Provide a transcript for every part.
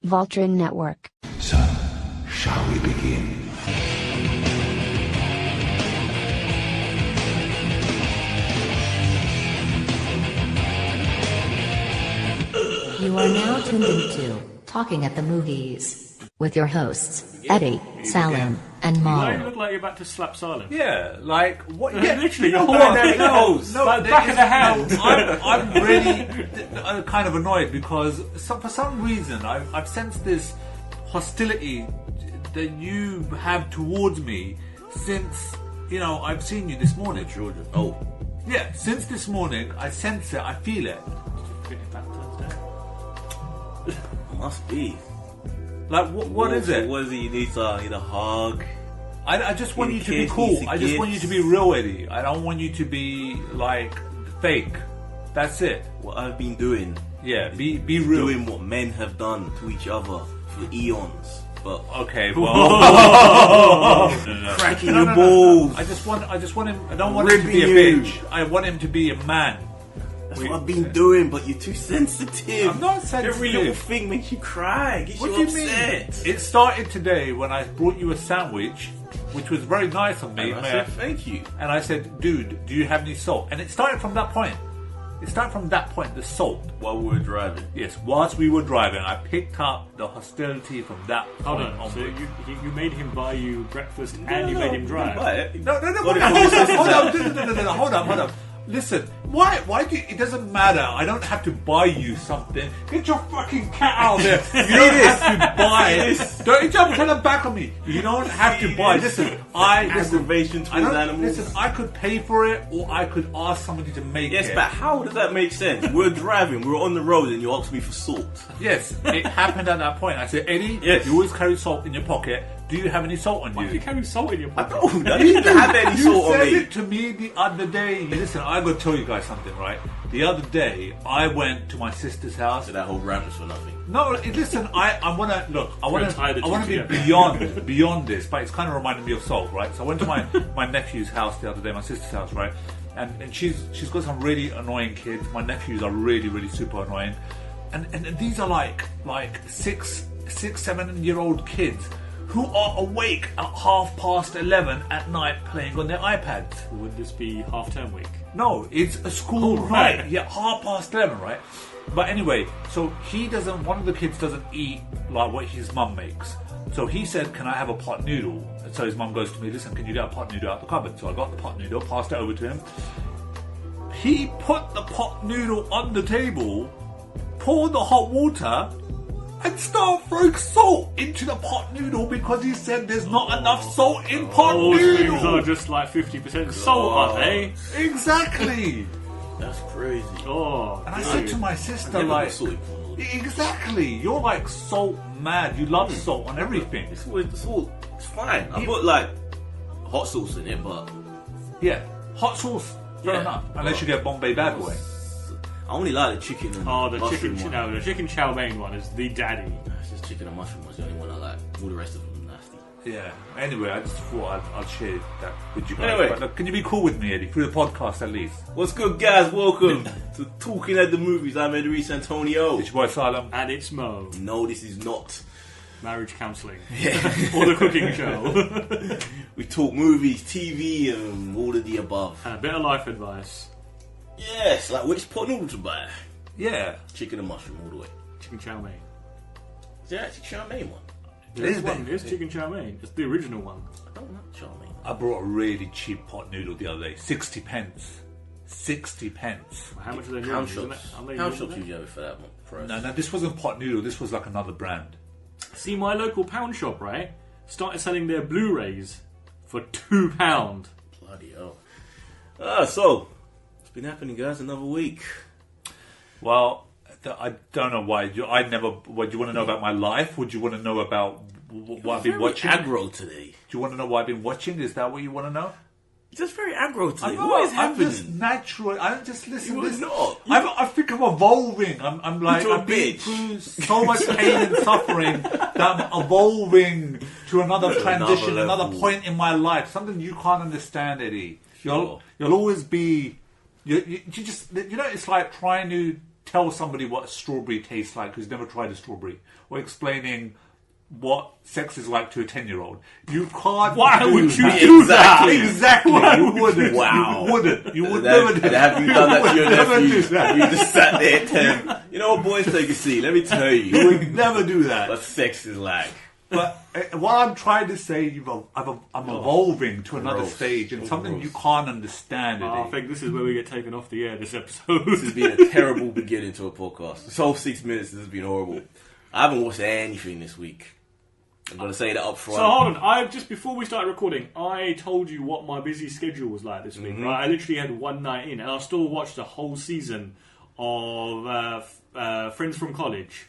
Voltron Network. So, shall we begin? You are now tuned into Talking at the Movies with your hosts, Eddie, Salim, and Why Mo. you look like you're about to slap Silent? Yeah, like what? Yeah, Literally, no, your whole no, neck goes. Like there back is of the hand. no- I'm really kind of annoyed because for some reason I've sensed this hostility that you have towards me since I've seen you this morning. Children. Oh, Yeah, since this morning I sense it. I feel it. must be. Like what is it? What is it? You need a hug. I just want you to be Kids, cool. needs I just gifts. want you to be real, Eddie. I don't want you to be like fake. That's it. What I've been doing. Yeah, be real. Doing what men have done to each other for eons. But Okay, well, cracking your balls. I just want him. I don't want him to be a Ribbing you. bitch. I want him to be a man. That's what I've been doing, but you're too sensitive. I'm not sensitive. Every little thing makes you cry. Gets What you do you upset. mean? It started today when I brought you a sandwich, which was very nice of me. And I said thank you. And I said, dude, do you have any salt? And it started from that point. It started from that point, the salt. While we were driving. Yes, whilst we were driving, I picked up the hostility from that Hold point on, so onwards. you made him buy you breakfast and you made him drive? No, Got hold it on, from your sister's hold on. Listen, why do you, it doesn't matter. I don't have to buy you something. Get your fucking cat out of there. You don't have to buy it. Don't jump turn them back on me. You don't have to buy. Listen, Aggravation I towards don't, animals. listen, I could pay for it or I could ask somebody to make Yes, it. but how does that make sense? We're driving, we're on the road, and you ask me for salt. Yes, it happened at that point. I said, Eddie, Yes. you always carry salt in your pocket. Do you have any salt on Why do you? you carry salt in your pocket? Oh, I didn't have any You salt on said me. it to me the other day. Listen, I got to tell you guys something, right? The other day, I went to my sister's house. So that whole rant was for nothing. No, listen, I want to look. I want tie the to two be together. beyond this, but it's kind of reminded me of salt, right? So I went to my nephew's house the other day, my sister's house, right? And she's got some really annoying kids. My nephews are really super annoying, and these are like 6-7-year-old kids who are awake at 11:30 at night playing on their iPads. Would this be half-term week? No, it's a school right. night. Yeah, 11:30, right? But anyway, so one of the kids doesn't eat like what his mum makes. So he said, can I have a pot noodle? And so his mum goes to me, listen, can you get a pot noodle out the cupboard? So I got the pot noodle, passed it over to him. He put the pot noodle on the table, poured the hot water, and started throwing salt into the pot noodle because he said there's not enough salt in pot Those things noodle. are just like 50% salt, aren't they? Exactly. That's crazy. Oh, And I said to my sister, Never like, got salt in porn. exactly, you're like salt mad. You love salt on everything. It's always the salt. It's fine. I put like hot sauce in it, but Yeah, hot sauce, fair Yeah. enough. Unless you get Bombay Bad Boy. I only like the chicken and oh, the mushroom chicken, one. the chicken chow mein one is the daddy. It's just chicken and mushroom one's the only one I like. All the rest of them are nasty. Yeah. Anyway, I just thought I'd share that with you guys. Anyway. But look, can you be cool with me, Eddie, through the podcast at least? What's good, guys? Welcome to Talking at the Movies. I'm Edris Antonio. It's your boy Salem. And it's Mo, No, this is not. marriage counselling, or the cooking show, We talk movies, TV, and all of the above. and a bit of life advice. Yes, like which pot noodle to buy? Yeah. Chicken and mushroom all the way. Chicken chow mein. Is there actually chow mein one? There's Is one. there? It's chicken chow mein. It's the original one. I don't like chow mein. I brought a really cheap pot noodle the other day. 60 pence. 60 pence. How much are they? Pound isn't shops. it? Are they Pound new, shops isn't it? usually have it for that one. Price. No, this wasn't pot noodle. This was like another brand. See, my local pound shop, right, started selling their Blu-rays for £2. Bloody hell. So, what's been happening, guys? Another week. Well, I don't know why. I never. What do you want to know about my life? Would you want to know about what I've been Very watching? aggro today. Do you want to know what I've been watching? Is that what you want to know? Just very aggro today. I'm What is I'm just happening? natural. I don't just listen. You to are this. not. I think I'm evolving. I'm like You're a I've been bitch. through so much pain and suffering that I'm evolving to another To transition, another another level. point in my life. Something you can't understand, Eddie. Sure. You'll always be. You just it's like trying to tell somebody what strawberry tastes like who's never tried a strawberry, or explaining what sex is like to a 10-year-old. You can't. Why do would you that. do that? Exactly. You wouldn't. Wow. You wouldn't. You would never do that. Have you done that to your Never do nephew? that. Have you just sat there and tell him, you know what, boys, take a seat. Let me tell You you would never do that. what sex is like. But what I'm trying to say, I'm evolving to another Gross. stage, and something Gross. you can't understand. I Eddie. think this is where we get taken off the air this episode. This has been a terrible beginning to a podcast. This whole 6 minutes has been horrible. I haven't watched anything this week. I'm going to say that up front. So hold on, just before we started recording, I told you what my busy schedule was like this week. Right? I literally had one night in, and I still watched the whole season of Friends from College.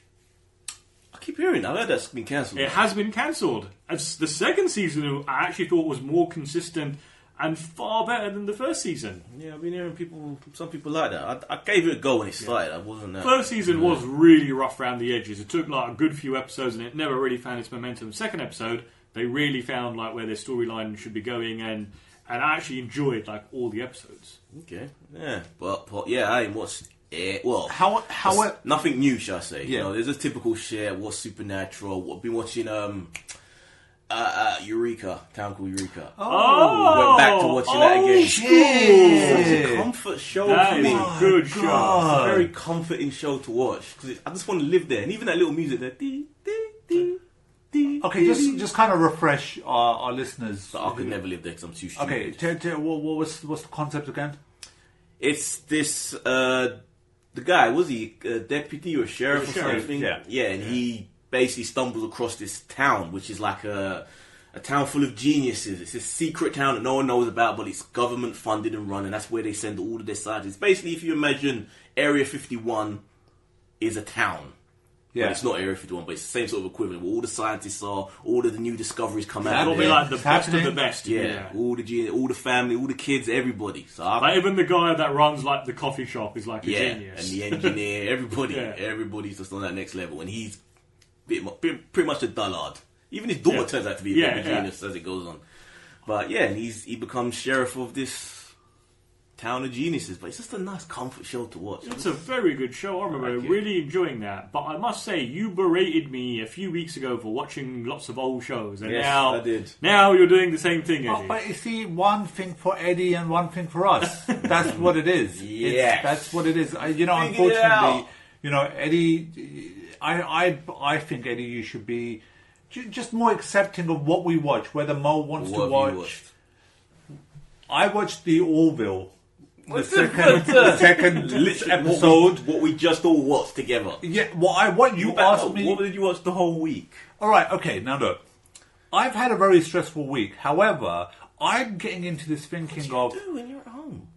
I keep hearing that. I heard that's been cancelled. It has been cancelled. It's the second season I actually thought was more consistent and far better than the first season. Yeah, I've been hearing some people like that. I gave it a go when it started. I wasn't that. First season was really rough around the edges. It took like a good few episodes and it never really found its momentum. Second episode, they really found like where their storyline should be going, and I actually enjoyed like all the episodes. Okay, yeah, but yeah, I ain't watched it. Well, How nothing new, shall I say? Yeah. You know, there's a typical shit. What's supernatural? I've been watching Eureka, Town Called Eureka. Oh, Went back to watching that again. It's a comfort show That for is me. a good show. It's a very comforting show to watch because I just want to live there, and even that little music there. Dee, dee, dee, dee, Okay, just kind of refresh our listeners. But I could never live there because I'm too stupid. Okay, what's the concept again? It's this the guy, was he a deputy or a sheriff or Sheriff, something? yeah. And he basically stumbles across this town, which is like a town full of geniuses. It's a secret town that no one knows about, but it's government funded and run, and that's where they send all of their scientists. Basically, if you imagine Area 51 is a town. Yeah. But it's not Area 51, but it's the same sort of equivalent where all the scientists are, all of the new discoveries come out. That'll of be there. like the It's best of happening. the best. Yeah, all the family, all the kids, everybody. So Like even the guy that runs like the coffee shop is like a genius. and the engineer, everybody, Yeah. everybody's just on that next level, and he's pretty much a dullard. Even his daughter turns out to be a bit of a genius as it goes on. But yeah, and he becomes sheriff of this town of geniuses. But it's just a nice comfort show to watch. It's a very good show. I remember like it. really enjoying that. But I must say, you berated me a few weeks ago for watching lots of old shows, and Yes, now I did. Now you're doing the same thing, Oh, Eddie. but you see, one thing for Eddie and one thing for us. That's what it is. Yes. That's what it is. Figure it Unfortunately, out. Eddie, I think, Eddie, you should be just more accepting of what we watch, whether Mo wants What to have you watch. watched? I watched the Orville. The What's second Literally, episode. what we just all watched together. Yeah, what you asked me. What did you watch the whole week? All right, okay. Now look, I've had a very stressful week. However, I'm getting into this thinking of Do when you're at home.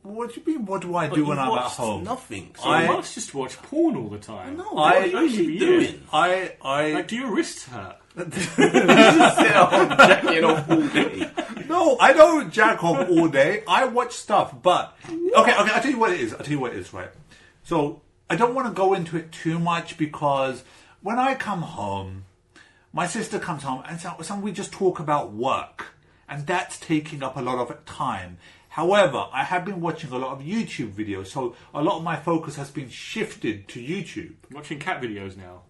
what do you mean? What do I But do you when I'm at watched home? Nothing. So So I- you must just watch porn all the time. no, I- what are you Actually, actually yeah. doing? I Oh, Like, do your wrists hurt? Sit down, jacking off all day. no, I don't jack off all day. I watch stuff, but okay. I'll tell you what it is. Right. So I don't want to go into it too much because when I come home, my sister comes home, and so we just talk about work, and that's taking up a lot of time. However, I have been watching a lot of YouTube videos, so a lot of my focus has been shifted to YouTube. Watching cat videos now.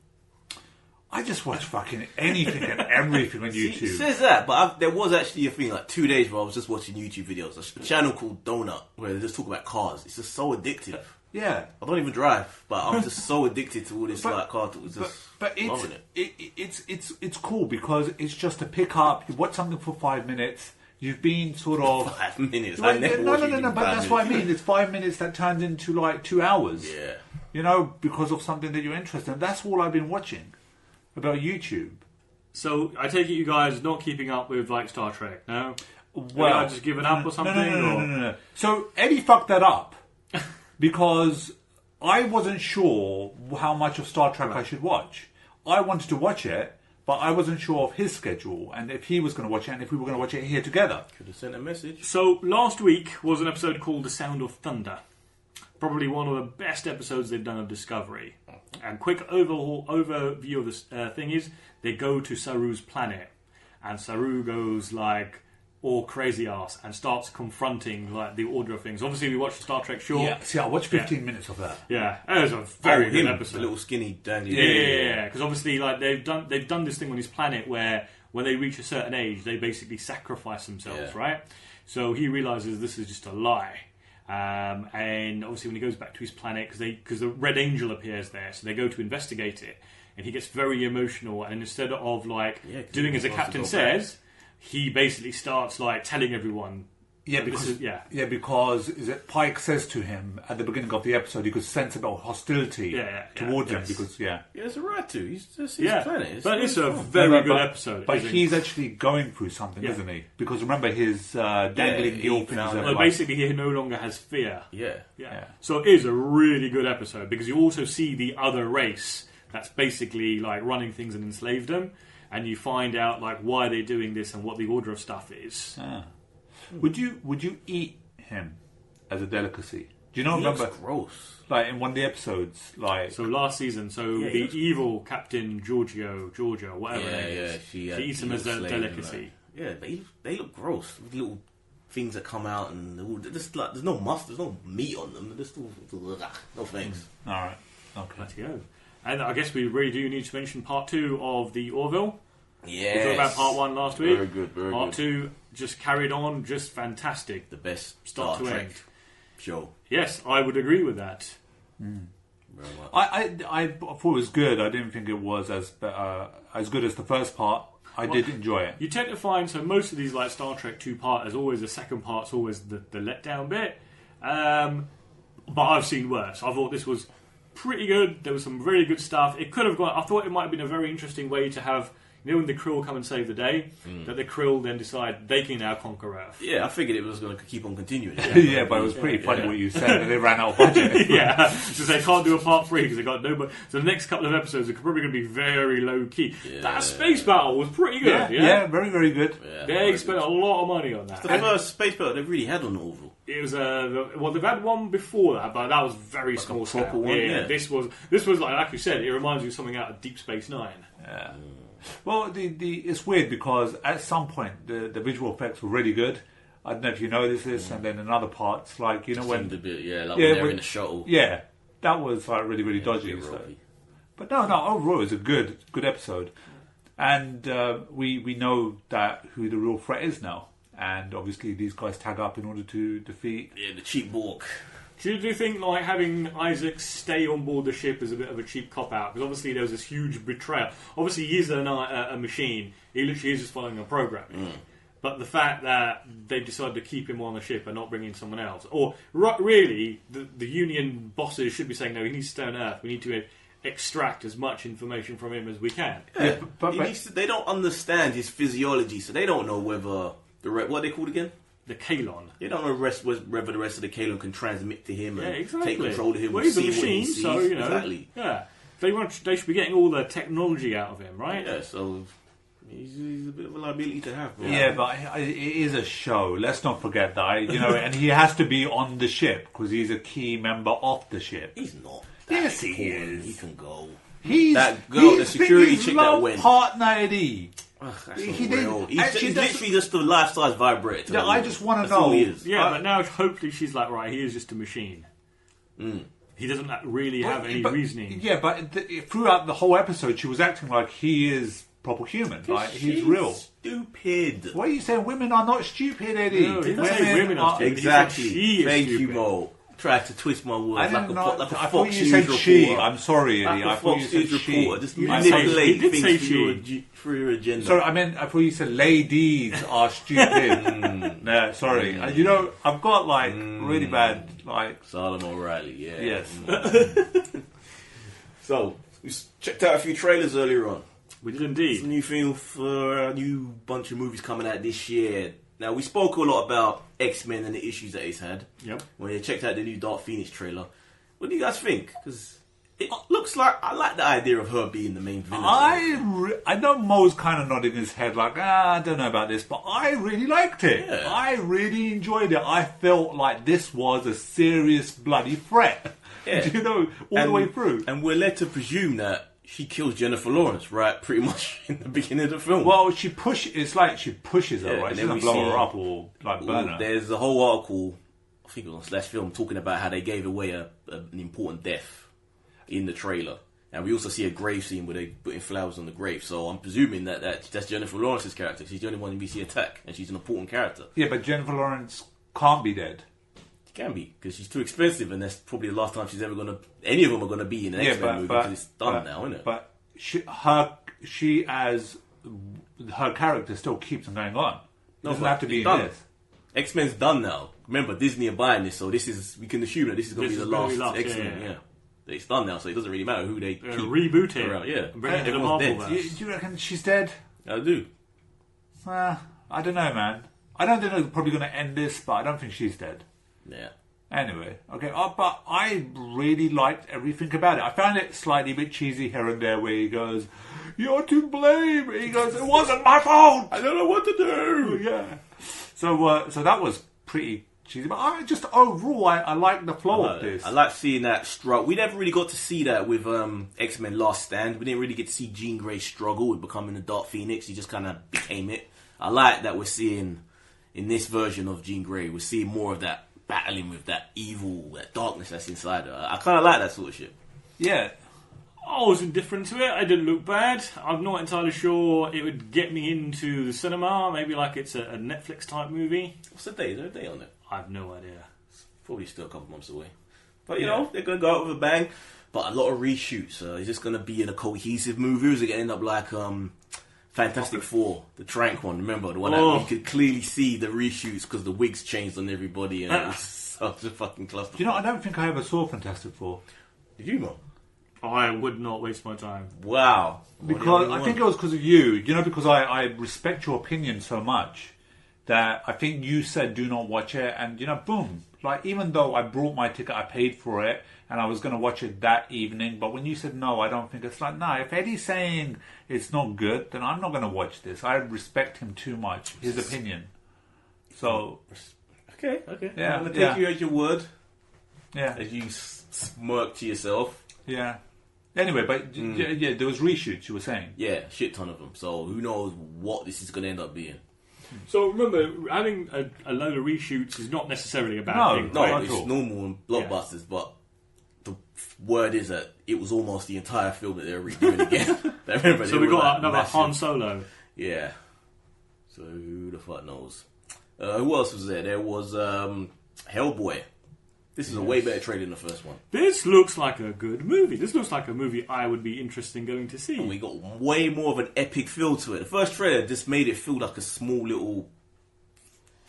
I just watch fucking anything and everything on It YouTube. says that, but there was actually a thing like 2 days where I was just watching YouTube videos. A channel called Donut where they just talk about cars. It's just so addictive. Yeah. I don't even drive, but I'm just so addicted to all this But- like car talk. It's just But loving it. it's cool because it's just to pick up. You watch something for 5 minutes. You've been sort of 5 minutes. I Well, never no. watch YouTube But for 5 that's what I minutes. mean. It's 5 minutes that turns into like 2 hours. Yeah. You know, because of something that you're interested in. That's all I've been watching about YouTube. So I take it you guys not keeping up with like Star Trek, no? Well, Have you just given up or something? No. So Eddie fucked that up because I wasn't sure how much of Star Trek I should watch. I wanted to watch it, but I wasn't sure of his schedule and if he was going to watch it and if we were going to watch it here together. Could have sent a message. So last week was an episode called The Sound of Thunder. Probably one of the best episodes they've done of Discovery. And quick overview of this thing is, they go to Saru's planet. And Saru goes like, or crazy ass and starts confronting like the order of things. Obviously, we watched Star Trek Short. Yeah, see, I watched 15 minutes of that. Yeah, it was a very good episode. The little skinny dangly. Yeah. Because obviously, like they've done this thing on his planet where when they reach a certain age, they basically sacrifice themselves, right? So he realizes this is just a lie. And obviously, when he goes back to his planet, because the Red Angel appears there, so they go to investigate it, and he gets very emotional. And instead of like doing as the captain says, he basically starts like telling everyone. Yeah, because is it Pike says to him at the beginning of the episode, you could sense about hostility towards him because it's a right to. He's just his planet. But it's a very good episode. But he's actually going through something, isn't he? Because remember his dangling guilt things. Well, basically, he no longer has fear. Yeah. So it is a really good episode because you also see the other race that's basically like running things and enslaved them, and you find out like why they're doing this and what the order of stuff is. Would you eat him as a delicacy? Do you know? He Remember, looks gross. like in one of the episodes, like So last season, the evil Captain Giorgio, whatever her name is, she eats him as a delicacy. Yeah, but they look gross. With little things that come out and just like there's no mustard, there's no meat on them. They're just all, no thanks. all right, okay. Let's go. And I guess we really do need to mention part 2 of the Orville. Yeah, We talked about part 1 last week. Very good, very part good. 2 just carried on, just fantastic. The best Start Star to Trek end. show. Yes, I would agree with that. Very much. I thought it was good. I didn't think it was as good as the first part. I did enjoy it. You tend to find, so most of these like Star Trek 2-parters, always the second part's always the letdown bit. But I've seen worse. I thought this was pretty good. There was some really good stuff. It could have gone. I thought it might have been a very interesting way to have, you know, when the Krill come and save the day, that the Krill then decide they can now conquer Earth. Yeah, I figured it was going to keep on continuing. Yeah, but it was pretty funny what you said. They ran out of budget. Yeah, so they can't do a part 3 because they got no. So the next couple of episodes are probably going to be very low key. Yeah. That space battle was pretty good. Yeah, very, very good. Yeah, They spent a lot of money on that. the first space battle they really had on the Orville. It was they've had one before that, but that was very Like a small proper scale. one, yeah. This was like you said, it reminds you of something out of Deep Space Nine. Yeah. Well, it's weird because at some point the visual effects were really good. I don't know if you noticed this, and then in other parts, like you know when Seemed a bit, when they're in the shuttle. Yeah, that was like really, really dodgy. bit So. ropey. But no, overall it was a good episode, and we know that who the real threat is now, and obviously these guys tag up in order to defeat. Yeah, the cheap walk. Do you think like having Isaac stay on board the ship is a bit of a cheap cop out? Because obviously there was this huge betrayal. Obviously he is a machine. He literally is just following a program. But the fact that they've decided to keep him on the ship and not bring in someone else, or really the Union bosses should be saying no, he needs to stay on Earth. We need to extract as much information from him as we can. Yeah, but they don't understand his physiology, so they don't know whether what are they called again? The Kalon. They don't know whether the rest of the Kalon can transmit to him and exactly. take control of him. Well, and he's a see what he machine, sees. so you know. Exactly. Yeah, they should be getting all the technology out of him, right? Yeah, so he's a bit of a liability to have. Bro. Yeah, but it is a show. Let's not forget that. You know, and he has to be on the ship because he's a key member of the ship. He's not. Yes, he important. is. He can go. He's That girl, the he's security his chick that love went. partner, Eddie. Ugh, that's He not real. didn't- He's actually, that's- literally just a life-size vibrator. to Yeah, the I woman. just wanna That's all know- he is. Yeah, but now hopefully she's like, right, he is just a machine. He doesn't really have any reasoning. Yeah, but throughout the whole episode, she was acting like he is proper human. Like he's She's real. Stupid. What are you saying? Women are not stupid, Eddie. No, he didn't say women are stupid. Exactly. She is Thank you, stupid. Mo. Tried to twist my I words like didn't a know. like a I Fox thought you News said reporter. she. I'm sorry, Eddie. Like I a thought you Fox said News she. reporter. Just You did say manipulate she. things for your agenda. Sorry, I thought you said ladies are stupid. No, sorry. You know, I've got like really bad like. Solomon O'Reilly, yeah. Yes. So, we checked out a few trailers earlier on. We did It's a indeed. new film for a new bunch of movies coming out this year. Now, we spoke a lot about X-Men and the issues that it's had. Yep. When you checked out the new Dark Phoenix trailer. What do you guys think? Because it looks like, I like the idea of her being the main villain. I know Mo's kind of nodding his head like, I don't know about this, but I really liked it. Yeah. I really enjoyed it. I felt like this was a serious bloody threat. Yeah. Do you know, all the way through. And we're led to presume that she kills Jennifer Lawrence, right? Pretty much in the beginning of the film. Well, it's like she pushes her, right? and She then doesn't we blow see- her up or like burn her. There's a whole article, I think it was on Slash Film, talking about how they gave away an important death in the trailer. And we also see a grave scene where they putting flowers on the grave. So I'm presuming that's Jennifer Lawrence's character. She's the only one we see attack, and she's an important character. Yeah, but Jennifer Lawrence can't be dead. She can be, because she's too expensive, and that's probably the last time she's ever any of them are gonna be in an X-Men movie, because it's done now, isn't it? But her character still keeps on going on. Doesn't have to be in done. this. X-Men's done now. Remember, Disney are buying this, so we can assume that this is going to be the last X-Men. Yeah. It's done now, so it doesn't really matter who they keep reboot it. around. Yeah, And bring it to the Everyone's Marvel dead. verse. Do you reckon she's dead? I do. I don't know, man. I don't think they're probably going to end this, but I don't think she's dead. Yeah. Anyway, okay, but I really liked everything about it. I found it slightly a bit cheesy here and there where he goes, "You're to blame." He goes, "It wasn't my fault. I don't know what to do." Yeah. So that was pretty cheesy. But overall, I like the flow of this. I like seeing that struggle. We never really got to see that with X-Men Last Stand. We didn't really get to see Jean Grey struggle with becoming the Dark Phoenix. He just kind of became it. I like that we're seeing, in this version of Jean Grey, we're seeing more of that battling with that evil, that darkness that's inside her. I kind of like that sort of shit. Yeah. I was indifferent to it. It didn't look bad. I'm not entirely sure it would get me into the cinema. Maybe like it's a Netflix type movie. What's the date? Is there a date on it? I have no idea. Probably still a couple months away. But, you know, they're going to go out with a bang. But a lot of reshoots. Is this going to be in a cohesive movie, or is it going to end up like Fantastic Four, the Trank one? Remember, the one that you could clearly see the reshoots because the wigs changed on everybody, and it was such a fucking cluster. Do you know, I don't think I ever saw Fantastic Four. Did you, Mo? I would not waste my time. Wow. Because I think it was because of you. Because I respect your opinion so much that I think you said do not watch it, and boom. Like, even though I brought my ticket, I paid for it, and I was going to watch it that evening, but when you said no, I don't think, it's like, no, if Eddie's saying it's not good, then I'm not going to watch this. I respect him too much, his opinion. So... Okay. Yeah, I'm going to take you at your word. Yeah. As you smirk to yourself. Yeah. Anyway, but yeah, there was reshoots, you were saying. Yeah, shit ton of them. So who knows what this is going to end up being. So remember, having a load of reshoots is not necessarily a bad thing. No, right? it's normal in blockbusters, but the word is that it was almost the entire film that they were redoing again. Remember, So we got another Han Solo. Yeah. So who the fuck knows? Who else was there? There was Hellboy. This is a way better trailer than the first one. This looks like a good movie. This looks like a movie I would be interested in going to see. And we got way more of an epic feel to it. The first trailer just made it feel like a small little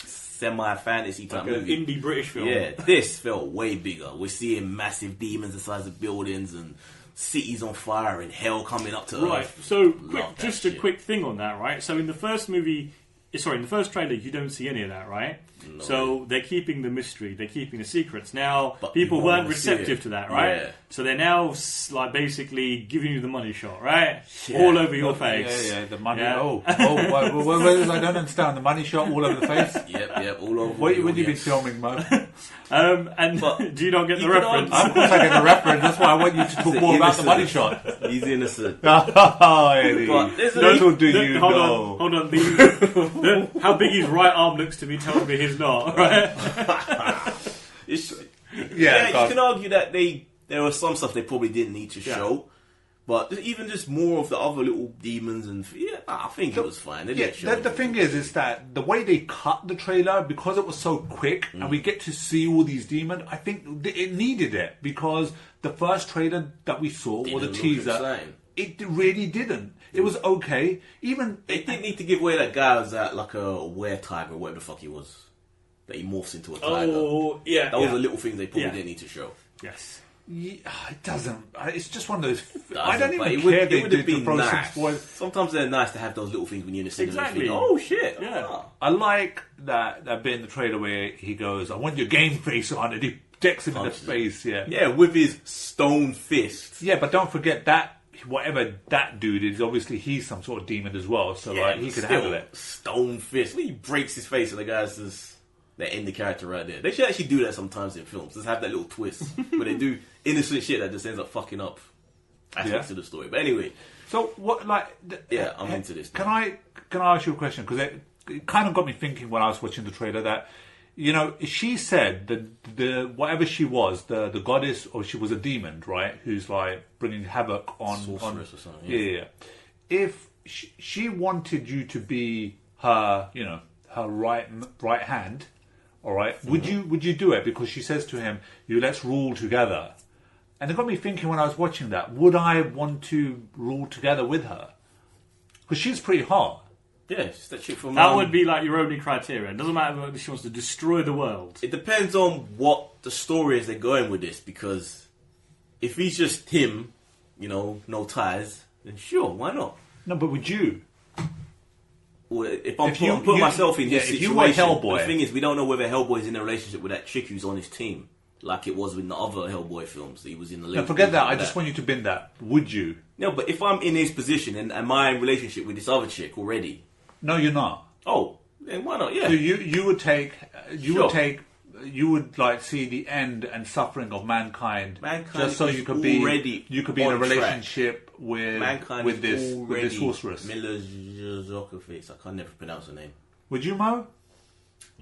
semi-fantasy type like movie. An indie British film. Yeah, this felt way bigger. We're seeing massive demons the size of buildings and cities on fire and hell coming up to Right, Earth. so Love that just a shit. quick thing on that, right? So in the first trailer, you don't see any of that, right? No. So they're keeping the mystery, they're keeping the secrets. Now, But people you weren't wanna see receptive it. to that, right? Yeah. So they're now like basically giving you the money shot, right? Yeah. All over your face. Yeah, the money. Yeah. I don't understand. The money shot all over the face. Yep, all over. What the would you be audience. filming, Mo? But do you not get the you could reference? Of course I get the reference. That's why I want you to talk more about the money shot. He's innocent. Oh, Eddie. But there's a- Little do you hold know. on. How big his right arm looks to me tells me he's not, right? Yeah, you can argue that there was some stuff they probably didn't need to show. But even just more of the other little demons and I think it was fine. They didn't show The thing is that the way they cut the trailer, because it was so quick and we get to see all these demons, I think it needed it, because the first trailer that we saw, or the Didn't look teaser, insane. it really didn't. It was okay. Even They didn't need to give away that guy was like a were-tiger or whatever the fuck he was. That he morphs into a tiger. Oh, yeah. That was a little thing they probably Yeah. didn't need to show. Yes. it doesn't. It's just one of those. I Doesn't, don't but even it would- care it they would did have the been Pro nice. Boys. Sometimes they're nice to have those little things when you're in the cinema. Exactly. And think, oh shit! Yeah. Ah. I like that bit in the trailer where he goes, "I want your game face on," and he decks him in the Punches face. Yeah. Yeah, with his stone fist. Yeah, but don't forget that whatever that dude is, obviously he's some sort of demon as well. So Yeah, like he could still, handle it. Stone fist. When he breaks his face, and the guy's just they end the character right there. They should actually do that sometimes in films. Just have that little twist where they do innocent shit that just ends up fucking up aspects of the story. But anyway, So what, like? yeah, I'm into this. Can I ask you a question? Because it kind of got me thinking when I was watching the trailer that, you know, she said that the whatever she was, the goddess, or she was a demon, right? Who's like bringing havoc on Sorceress or something. Yeah. If she wanted you to be her, you know, her right hand, all right, would you do it? Because she says to him, let's rule together. And it got me thinking when I was watching that, would I want to rule together with her? Because she's pretty hot. Yeah, it's that chick from... That would be like your only criteria. It doesn't matter whether she wants to destroy the world. It depends on what the story is they're going with this, because if he's just him, you know, no ties, then sure, why not? No, but would you? Well, if I'm putting myself in his situation, if you were Hellboy. the thing is, we don't know whether Hellboy's in a relationship with that chick who's on his team, like it was in the other Hellboy films. He was in the. No, forget that. I just want you to bin that. Would you? No, but if I'm in his position and am I in relationship with this other chick already? No, you're not. Oh, then why not? Yeah. So you would take Sure. you would like see the end and suffering of mankind, Mankind just so is you could already be in a on track. relationship with Mankind with is this sorceress. Mila Djokovic. I can never pronounce her name. Would you, Mo?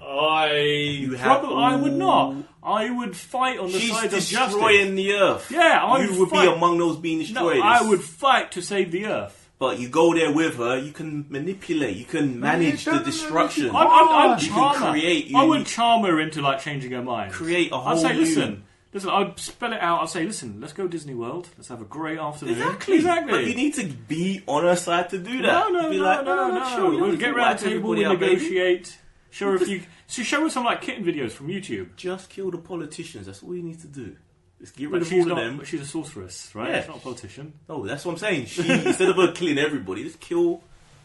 I would not. I would fight on the She's side of justice. destroying the earth. Yeah, I you would fight. be among those being No, destroyed. I would fight to save the earth. But you go there with her, you can manipulate, you can manage the destruction. I'd You charm can her. create I would unique- charm her into like changing her mind. Create a I'd whole say, new- listen. I'd spell it out. I'd say, listen, let's go Disney World. Let's have a great afternoon. Exactly. But you need to be on her side to do that. No, Be no, like, no. sure, you We'll don't get need to around wipe the table, everybody we'll out, baby. negotiate. Show her some like kitten videos from YouTube. Just kill the politicians. That's all you need to do. Just get rid But of she's all of not. them. But she's a sorceress, right? Yeah. She's not a politician. No, that's what I'm saying. She, instead of her killing everybody, just kill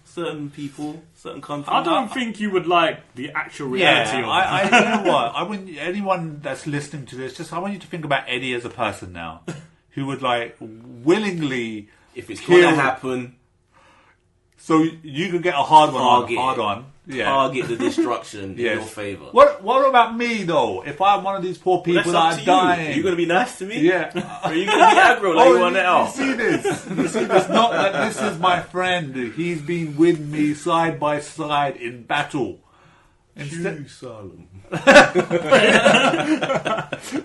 certain people, certain countries. I don't think you would like the actual reality of it. I you know what? I want anyone that's listening to this. I want you to think about Eddie as a person now, who would like willingly. If it's kill- going to happen, So you could get a hard Target. on. Yeah. target the destruction in Yes. your favour. What about me though? If I'm one of these poor people That's that up are to you. dying, Are you going to be nice to me? yeah. Or are you going to be aggro like you want you now? see this? You see this? Not that this is my friend. He's been with me side by side in battle. Instead, solemn.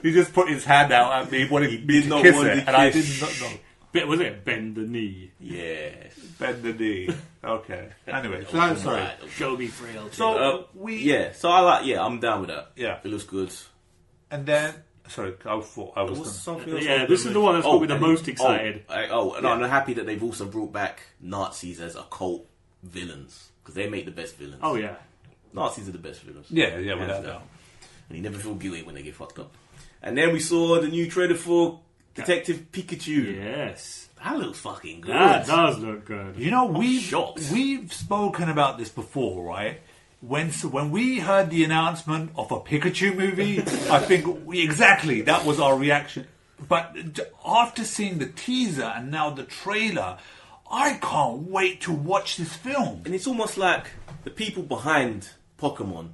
he just put his hand out at me, wanted me did to not kiss want it, to and I kiss. did not know. Was it bend the knee? Yes. Bend the knee. Okay. Anyway, so Right, sorry. okay. Show me frailty. So Yeah, so I like. Yeah, I'm down with that. Yeah. It looks good. and then sorry, I thought I was. What's Done. something else? Yeah, this is the one that's got me the and- most excited. And I'm happy that they've also brought back Nazis as occult villains, because they make the best villains. Oh yeah. Nazis are the best villains. Yeah, Hands without down. doubt. And you never feel guilty when they get fucked up. And then we saw the new trailer for Detective Pikachu. Yes. That looks fucking good. That does look good. You know, shocked. we've spoken about this before, right? When we heard the announcement of a Pikachu movie, I think exactly that was our reaction. But after seeing the teaser and now the trailer, I can't wait to watch this film. And it's almost like the people behind Pokemon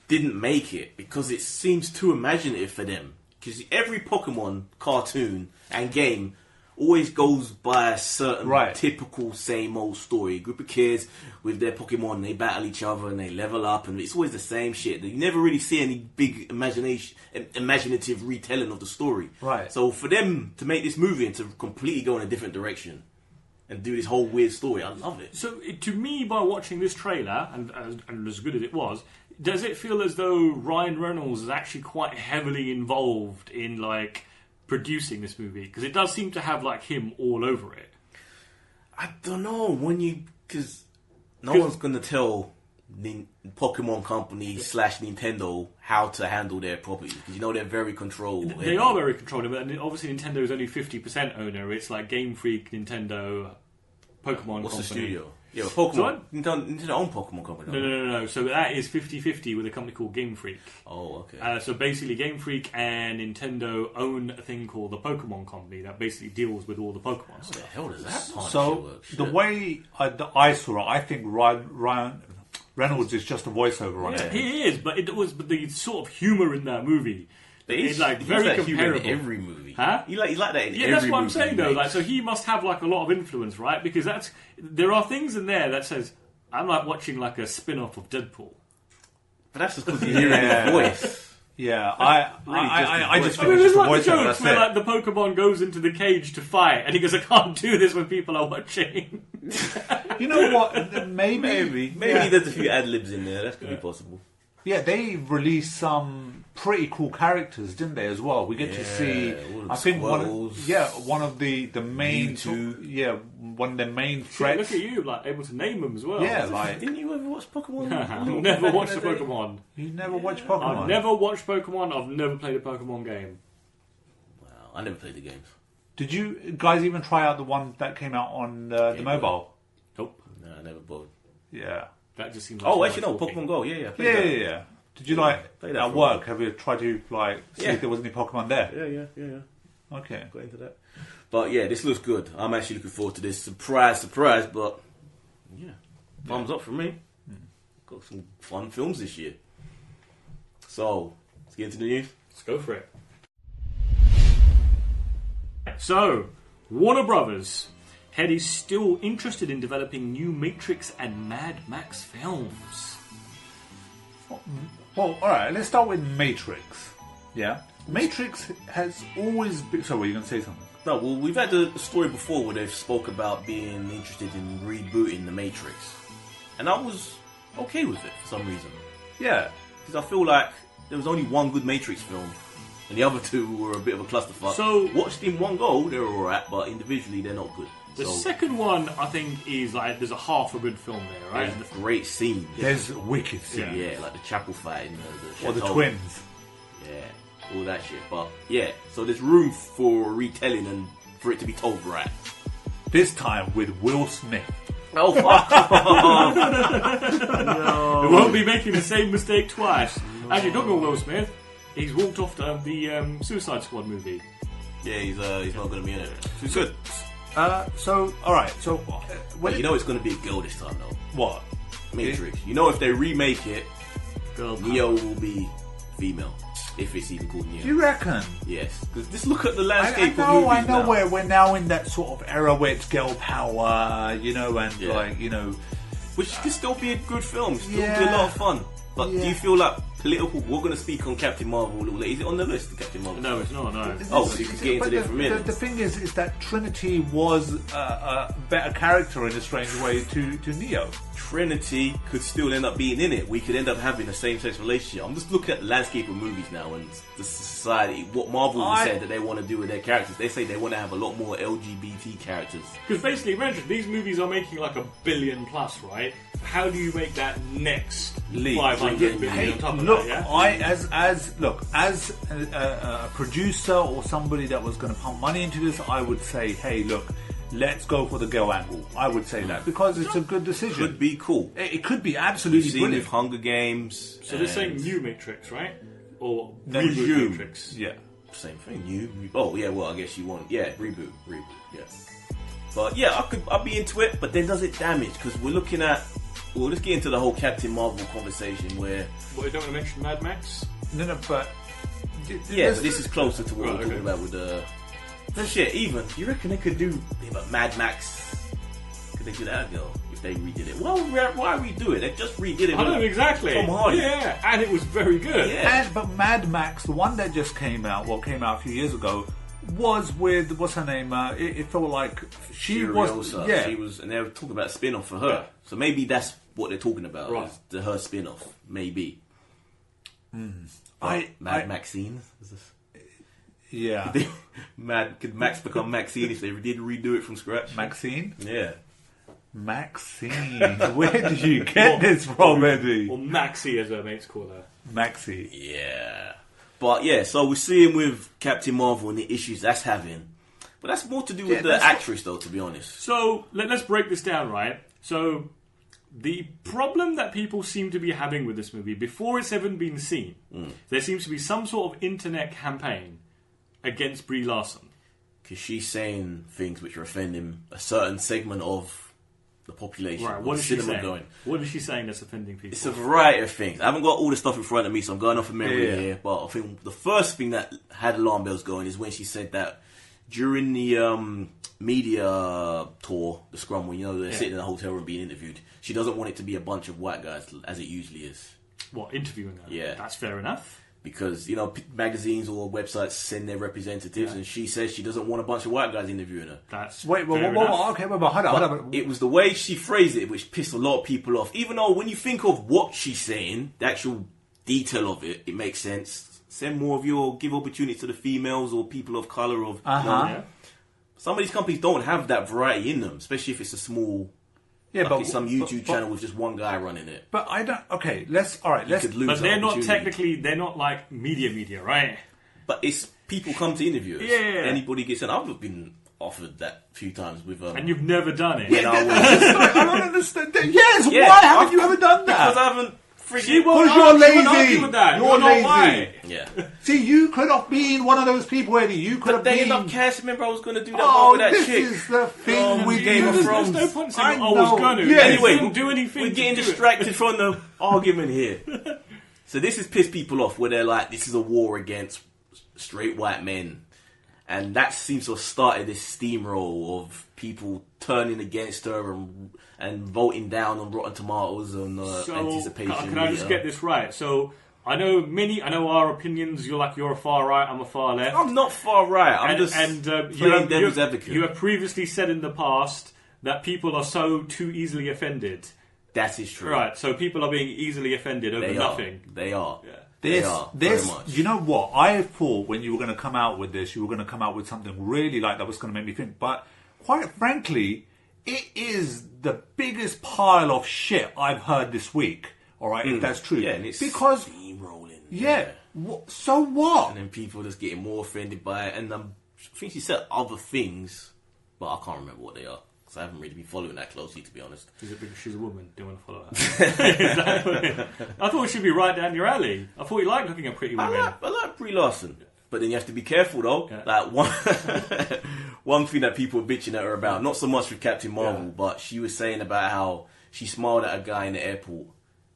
didn't make it because it seems too imaginative for them. Because every Pokemon cartoon and game always goes by a certain typical same old story. A group of kids with their Pokemon, they battle each other and they level up, and it's always the same shit. You never really see any big imaginative retelling of the story. Right. So for them to make this movie and to completely go in a different direction and do this whole weird story, I love it. So to me, by watching this trailer and as good as it was, does it feel as though Ryan Reynolds is actually quite heavily involved in like producing this movie? Because it does seem to have like him all over it. I don't know because no one's gonna tell Pokemon Company / Nintendo how to handle their properties, because you know they're very controlled. They are very controlled, but obviously Nintendo is only 50% owner. It's like Game Freak, Nintendo, Pokemon. What's company. the studio? Yeah, Pokemon. So Nintendo own Pokemon Company. No. So that is 50-50 with a company called Game Freak. Oh, okay. So basically, Game Freak and Nintendo own a thing called the Pokemon Company that basically deals with all the Pokemon How the stuff. hell does that partnership So work? the Shit. way I saw it, I think Ryan Reynolds is just a voiceover on it. He is, but the sort of humour in that movie, It's like very comparable. in every movie. Huh? He's like that in every movie. That's what I'm saying he though. makes. Like, so he must have like a lot of influence, right? Because there are things in there that says I'm like watching like a spin-off of Deadpool. But that's just because you hear his voice. Yeah, I just I think mean, it's there's just a like the voice over, jokes that's where it. like the Pokemon goes into the cage to fight, and he goes, "I can't do this when people are watching." You know what? Maybe There's a few ad libs in there. That could be possible. Yeah, they released some pretty cool characters, didn't they? As well, we get to see. all the I think one Squirtles, of the main Mewtwo. one of the main Shit, threats. look at you, like able to name them as well. Yeah, like Didn't you ever watch Pokemon? I've never watched a Pokemon. you never watched Pokemon. I've never watched Pokemon. I've never played a Pokemon game. Wow, I never played the games. Did you guys even try out the one that came out on the mobile? Nope. No, I never bothered. Yeah. That just seems like Oh, so actually, no, much talking. Pokemon Go. Yeah, I Yeah, played that. yeah. Did you like Play that at for a work? Have you tried to like see Yeah. if there was any Pokemon there? Yeah. Okay. Got into that. But yeah, this looks good. I'm actually looking forward to this. Surprise, but yeah, thumbs up for me. Got some fun films this year. So, let's get into the news. Let's go for it. So, Warner Brothers. He's still interested in developing new Matrix and Mad Max films. Well, all right. Let's start with Matrix. Yeah. Matrix has always been. So, were you going to say something? No, well, we've had a story before where they've spoke about being interested in rebooting the Matrix, and I was okay with it for some reason. Yeah. Because I feel like there was only one good Matrix film, and the other two were a bit of a clusterfuck. So- watched in one go, they're alright, but individually they're not good. The So, second one, I think, is like there's a half a good film there, right? there's great scenes. There's wicked scene. Yeah, like the chapel fight and the Or the chateau. twins. Yeah, all that shit. But yeah, so there's room for retelling and for it to be told right. This time with Will Smith. Oh fuck! We won't be making the same mistake twice. Actually, talking about Will Smith, he's walked off the Suicide Squad movie. Yeah, he's not going to be in it. He's good. So, all right. So, But you know it's going to be a girl this time though. what? Matrix. You know if they remake it, Girl Neo will be female. If it's even called Neo. Do you reckon? Yes. Because just look at the I landscape of know movies now. we're now in that sort of era where it's girl power, you know, and Yeah. like, you know, Which could still be a good film. Still be Yeah. a lot of fun. But do Yeah. you feel like political... We're going to speak on Captain Marvel a little later. Is it on the list, Captain Marvel? No, it's not, no. Oh, so you can get into but there for a minute. The thing is that Trinity was a better character in a strange way to Neo. Trinity could still end up being in it. We could end up having a same-sex relationship. I'm just looking at the landscape of movies now and the society. What Marvel has said that they want to do with their characters. They say they want to have a lot more LGBT characters. Because basically, imagine these movies are making like $1 billion plus, right? How do you make that next Leap. 500 million Hey, on top of Look, that? Yeah? as a producer or somebody that was going to pump money into this, I would say, hey, look, let's go for the girl angle. I would say that because it's a good decision. Could be cool. It could be We've absolutely seen brilliant. with Hunger Games. So they're saying and new Matrix, right? Or No, reboot resume. Matrix. Yeah. Same thing. Oh yeah. Well, I guess you want. Yeah, reboot. Yeah. But yeah, I'd be into it. But then does it damage? Because we're looking at. Well, let's get into the whole Captain Marvel conversation where. Well, you don't want to mention Mad Max? No, but Yeah, but this is closer to what Right, we're talking okay. about with the. Shit, even you reckon they could do Mad Max? Could they do that girl if they redid it? Why redo it? They just redid it. I know, with exactly. Tom Hardy. Yeah, and it was very good. Yeah. But Mad Max, the one that just came out a few years ago, was with what's her name? It felt like she was. Furiosa. Yeah, She was, and they were talking about a spin-off for her. So maybe that's what they're talking about. Right. Is her spin-off, maybe. I- Maxine. Is this? yeah. Could Max become Maxine if they did redo it from scratch? Maxine, Yeah. Maxine. Where did you get this from, Eddie? Or Maxie, as her mates call her. Maxie. Yeah. But yeah, so we're seeing with Captain Marvel and the issues that's having. But that's more to do with Yeah, the that's actress, though, to be honest. So let's break this down, right? So the problem that people seem to be having with this movie, before it's even been seen, there seems to be some sort of internet campaign against Brie Larson. Because she's saying things which are offending a certain segment of the population. Right, or what the is she cinema saying? going. What is she saying that's offending people? It's a variety of things. I haven't got all the stuff in front of me, so I'm going off of memory Yeah. here. But I think the first thing that had alarm bells going is when she said that during the media tour, the scrum, when they're sitting in a hotel room being interviewed, she doesn't want it to be a bunch of white guys as it usually is. What, interviewing her? Yeah. That's fair enough. Because, magazines or websites send their representatives, and she says she doesn't want a bunch of white guys interviewing her. That's Wait, fair enough. okay, hold on. It was the way she phrased it which pissed a lot of people off. Even though when you think of what she's saying, the actual detail of it, it makes sense. Send more of give opportunity to the females or people of colour. Yeah. Some of these companies don't have that variety in them, especially if it's a small... Yeah, it's some YouTube channel with just one guy running it. But I don't. Okay, let's. Could lose But that they're not opportunity. technically, they're not like media, right? But it's people come to interview us. Yeah. Anybody gets in. I've been offered that a few times with. And you've never done it. when I was, I don't understand. Yes, Yeah, why haven't you ever done that? because I haven't She freaking. won't Because you're argue- she won't lazy. argue with that. You're You're not lazy. white. Yeah. See, you could have been one of those people, Eddie. You could But have they been. end up casting. Remember, I was going to do that one Oh, with that this chick. is the thing with Game you. of There's Thrones. no point in saying I I was know. going to. Yeah, Anyway, you didn't do anything. we're to getting do it. distracted from the argument here. So this has pissed people off where they're like, this is a war against straight white men. And that seems to have started this steamroll of people turning against her and voting down on Rotten Tomatoes and anticipation. Can I just get this right? So I know our opinions. You're a far right. I'm a far left. I'm not far right. I'm just playing devil's advocate. You have previously said in the past that people are so too easily offended. That is true. Right. So people are being easily offended over They nothing. are. They are. Yeah. They are. Very much. You know what? I thought when you were going to come out with this, you were going to come out with something really like that was going to make me think. But quite frankly, it is the biggest pile of shit I've heard this week. All right, if that's true. Yeah, and it's because steamrolling. yeah. So what? And then people just getting more offended by it. And I think she said other things, but I can't remember what they are. Because I haven't really been following that closely, to be honest. Is it because she's a woman? Don't want to follow her. I thought it should be right down your alley. I thought you liked looking at pretty women. I like Brie Larson. But then you have to be careful, though. Yeah. Like, one thing that people were bitching at her about, not so much with Captain Marvel, but she was saying about how she smiled at a guy in the airport.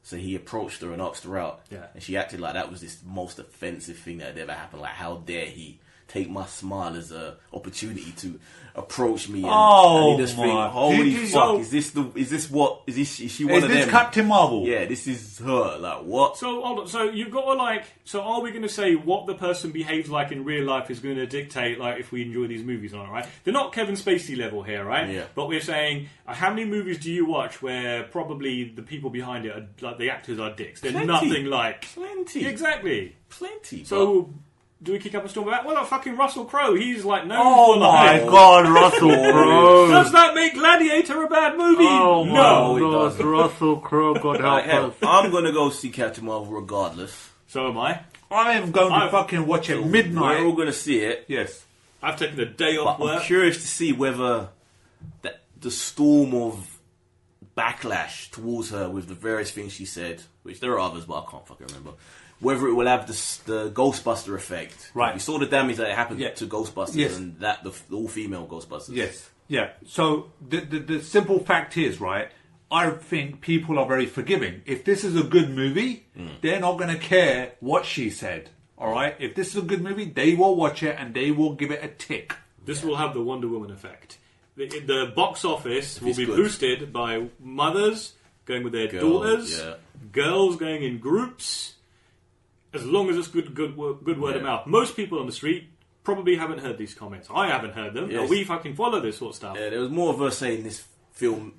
So he approached her and asked her out. Yeah. And she acted like that was this most offensive thing that had ever happened. Like, how dare he take my smile as an opportunity to approach me? And you just think, holy fuck, is she one Is of this them? Captain Marvel? Yeah, this is her. Like, what? So hold on. So you've got to So are we going to say what the person behaves like in real life is going to dictate if we enjoy these movies or not? Right? They're not Kevin Spacey level here, right? Yeah. But we're saying how many movies do you watch where probably the people behind it are the actors are dicks? They're Plenty. nothing like. Plenty. Exactly. Plenty. So. Do we kick up a storm about? Well, not fucking Russell Crowe. He's known Oh for my like. God, Russell Crowe! Does that make Gladiator a bad movie? Oh no. my God, doesn't. Russell Crowe, God Like, hell, help us. I'm going to go see Captain Marvel regardless. So am I. I am going to fucking watch it We're midnight. all going to see it. Yes. I've taken a day off But I'm work. curious to see whether the storm of backlash towards her with the various things she said, which there are others, but I can't fucking remember, whether it will have the Ghostbuster effect. Right. We saw the damage that happened Yeah. to Ghostbusters Yes. and that the all-female Ghostbusters. Yes. Yeah. So the simple fact is, right, I think people are very forgiving. If this is a good movie, they're not going to care what she said. All right? If this is a good movie, they will watch it and they will give it a tick. This will have the Wonder Woman effect. The box office will it's be good. boosted by mothers going with their Girls, daughters, yeah. girls going in groups. As long as it's good word of Yeah. mouth. Most people on the street probably haven't heard these comments. I haven't heard them. Yes. We fucking follow this sort of stuff. Yeah, there was more of her saying this film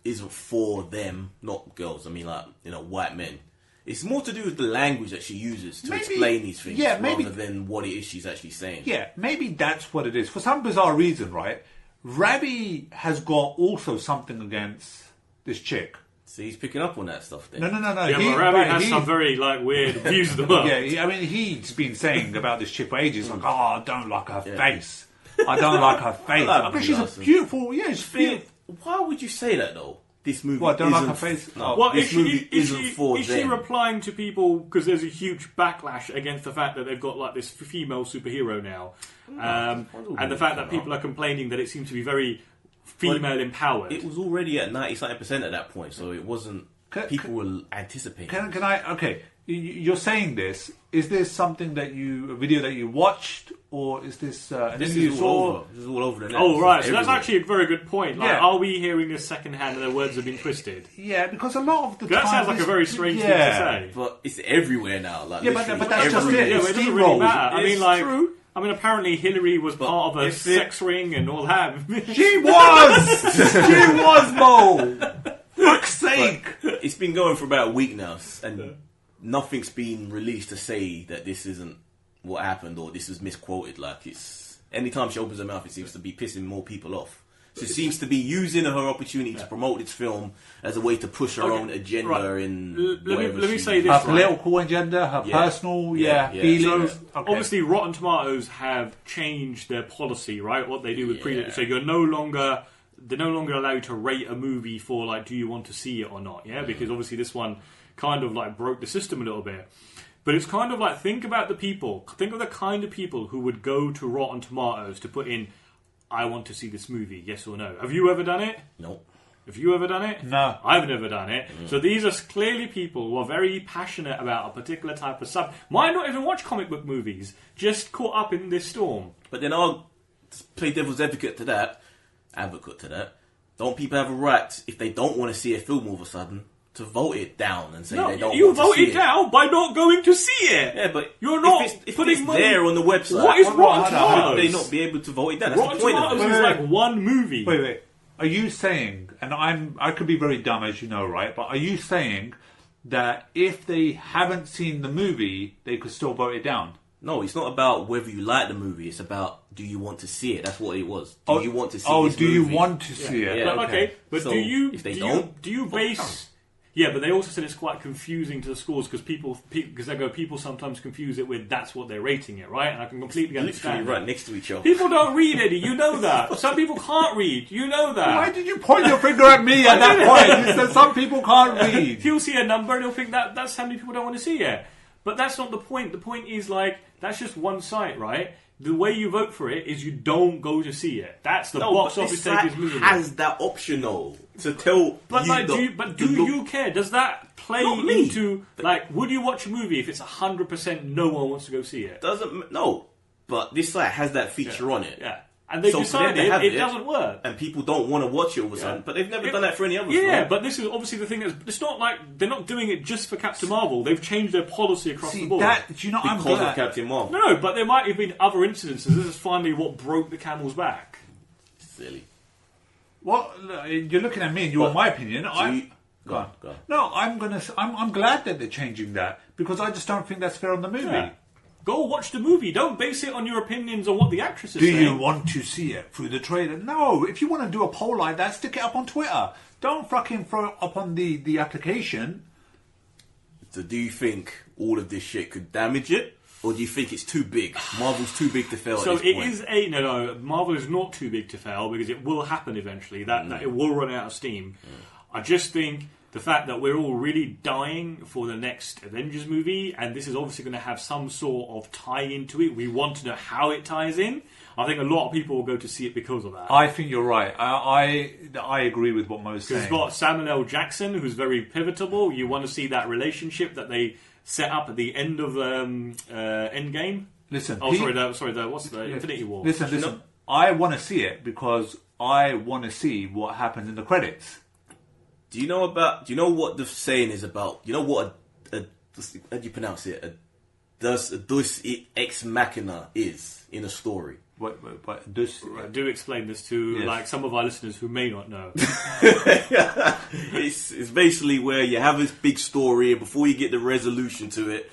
isn't for them, not girls. I mean, white men. It's more to do with the language that she uses to Maybe- explain these things, yeah, maybe- rather than what it is she's actually saying. Yeah, maybe that's what it is. For some bizarre reason, right, Ravi has got also something against this chick. So he's picking up on that stuff then. No. Yeah, but Ravi has some very weird views of the world. Yeah, I mean, he's been saying about this chick for ages, like, I don't like her face. I don't like her face. like Because Brie she's Larson. a beautiful, she's beautiful. Why would you say that though? This movie What, don't like isn't- her face? No, Well, this movie isn't for is them. she replying to people because there's a huge backlash against the fact that they've got this female superhero now, and the fact that people are complaining that it seems to be very female empowered. It was already at 90% at that point, so it wasn't. People were anticipating. Can I? Okay, you're saying this. Is this something a video that you watched, or is this an This interview is you all saw? over. This is all over the net. Oh, right. This So is that's everywhere. actually a very good point. Like, Yeah. are we hearing this secondhand and their words have been twisted? Yeah, because a lot of the That time sounds like a this- very strange thing yeah. to say. But it's everywhere now. Like, Yeah, but literally that's just everywhere. it. Yeah, but it doesn't really steamrolls. matter. I It's mean, like, true. apparently Hillary was part of a if it- sex ring and all that. She was! She was, Mo! Fuck's sake! It's been going for about a week now, and nothing's been released to say that this isn't what happened or this is misquoted. Like, it's anytime she opens her mouth, it seems to be pissing more people off. So it seems to be using her opportunity to promote this film as a way to push her own agenda right. in. Let me she- say this. Her right. political agenda, her Yeah. personal Yeah. feelings. So, Okay. obviously, Rotten Tomatoes have changed their policy, right? What they do with Yeah. so they're no longer allow you to rate a movie for like, do you want to see it or not? Yeah, because obviously this one kind of like broke the system a little bit. But it's kind of like, think of the kind of people who would go to Rotten Tomatoes to put in, I want to see this movie, yes or no. Have you ever done it? Nope. Have you ever done it? No. I've never done it. So these are clearly people who are very passionate about a particular type of stuff. Might not even watch comic book movies, just caught up in this storm. But then I'll play devil's advocate to that. Don't people have a right, if they don't want to see a film all of a sudden, to vote it down and say No, they don't you want to vote see it down by not going to see it. Yeah, but You're not if putting it's money there on the website. What is Hold on, Rotten hold on, Tomatoes? Should they not be able to vote it down? That's Rotten the point Tomatoes of is it. like one movie. Wait. Are you saying, and I could be very dumb as you know, right? But are you saying that if they haven't seen the movie, they could still vote it down? No, it's not about whether you like the movie. It's about, do you want to see it? That's what it was. Do you want to see this do you movie? want to see it? Yeah. Okay, but So, do you if they do don't, you, do you vote it base? Yeah, but they also said it's quite confusing to the scores because people sometimes confuse it with that's what they're rating it, right? And I can completely Literally understand. right that. next to each other. People don't read, Eddie. You know that. Some people can't read. You know that. Why did you point your finger at me at that point? You said some people can't read. He'll see a number and he'll think that's how many people don't want to see it. But that's not the point. The point is like that's just one site, right? The way you vote for it is you don't go to see it. That's the box but office this site takers movie. has that option though to tell. But do you care? Does that play Not me. into like? Would you watch a movie if it's 100% no one wants to go see it? Doesn't no, but this site has that feature on it. Yeah, and they So for them decided to have it doesn't work. and people don't want to watch it all of a sudden. But they've never done that for any other Yeah, film. but this is obviously the thing. It's not like they're not doing it just for Captain Marvel. They've changed their policy across the board. Do you know? I'm because glad. of Captain Marvel. No, but there might have been other incidences. This is finally what broke the camel's back. Silly. Well, you're looking at me, and you want my opinion. Go on. No, I'm glad that they're changing that because I just don't think that's fair on the movie. Yeah. Go watch the movie. Don't base it on your opinions on what the actress is Do saying. you want to see it through the trailer? No. If you want to do a poll like that, stick it up on Twitter. Don't fucking throw it up on the application. So do you think all of this shit could damage it? Or do you think it's too big? Marvel's too big to fail So at this it point. is no. Marvel is not too big to fail because it will happen eventually. That it will run out of steam. I just think the fact that we're all really dying for the next Avengers movie, and this is obviously going to have some sort of tie into it. We want to know how it ties in. I think a lot of people will go to see it because of that. I think you're right. I agree with what Mo's saying. Because it's got Samuel L. Jackson, who's very pivotal. You want to see that relationship that they set up at the end of Endgame. Listen. What's the Infinity War? Listen. I want to see it because I want to see what happens in the credits. Do you know what the saying is about? You know what how do you pronounce it? Deus ex machina is in a story. What this? Do explain this to like some of our listeners who may not know. It's basically where you have this big story and before you get the resolution to it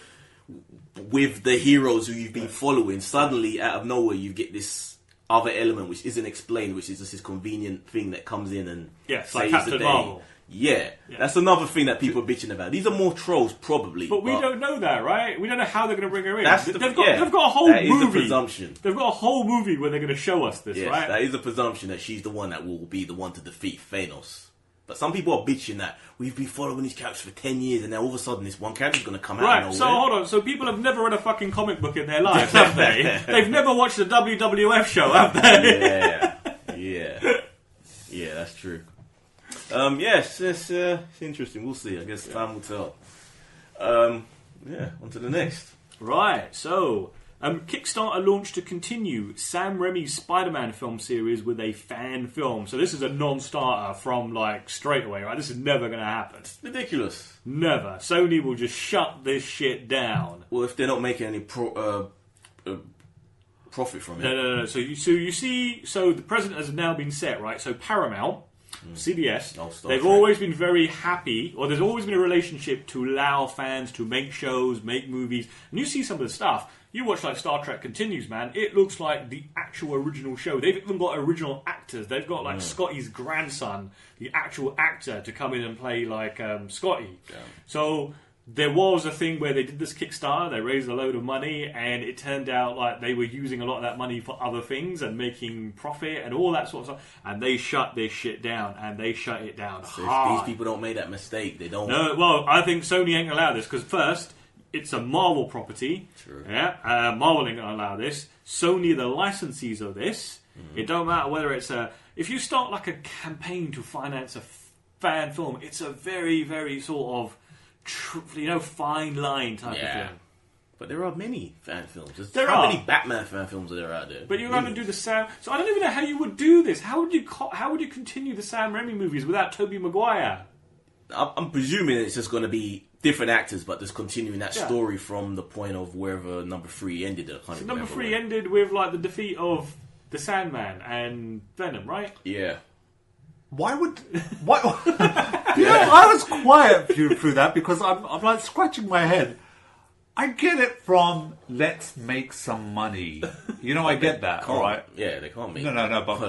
with the heroes who you've been following, suddenly out of nowhere you get this other element which isn't explained, which is just this convenient thing that comes in and Yes, saves like the Captain day. Marvel. Yeah, that's another thing that people are bitching about. These are more trolls, probably. But we don't know that, right? We don't know how they're going to bring her in. That's They've the- got yeah, a whole that is movie. a presumption. They've got a whole movie where they're going to show us this, Yes, right? that is a presumption that she's the one that will be the one to defeat Thanos. But some people are bitching that we've been following these characters for 10 years and now all of a sudden this one character's going to come out Right, of nowhere. so hold on. So people have never read a fucking comic book in their lives, have they? They've never watched a WWF show, have they? That's true. Yes, it's interesting. We'll see. I guess time will tell. On to the next. Right, so Kickstarter launched to continue Sam Raimi's Spider-Man film series with a fan film. So this is a non-starter from like straight away, right? This is never going to happen. It's ridiculous. Never. Sony will just shut this shit down. Well, if they're not making any profit from it. No. So you see, so the precedent has now been set, right? So Paramount, CBS, they've always been very happy, or there's always been a relationship to allow fans to make shows, make movies. And you see some of the stuff. You watch like Star Trek Continues, man. It looks like the actual original show. They've even got original actors. They've got like Scotty's grandson, the actual actor, to come in and play like Scotty. Yeah. So there was a thing where they did this Kickstarter, they raised a load of money, and it turned out like they were using a lot of that money for other things and making profit and all that sort of stuff. And they shut this shit down, and they shut it down hard. These people don't make that mistake. They don't. No, well, I think Sony ain't allowed this, because first, it's a Marvel property. True. Yeah, Marvel ain't gonna allow this. Sony are the licensees of this. It don't matter whether it's if you start like a campaign to finance a fan film, it's a very, very sort of fine line type of thing. But there are many fan films. How many Batman fan films are there out there? But you're going to do the Sam. So I don't even know how you would do this. How would you continue the Sam Raimi movies without Tobey Maguire? I'm presuming it's just going to be different actors, but just continuing that story from the point of wherever number 3 ended. So number 3 ended with like the defeat of the Sandman and Venom, right? Yeah. Why? I was quiet through that because I'm like scratching my head. I get it from let's make some money. I get that. All right. Yeah, they can't make. No. But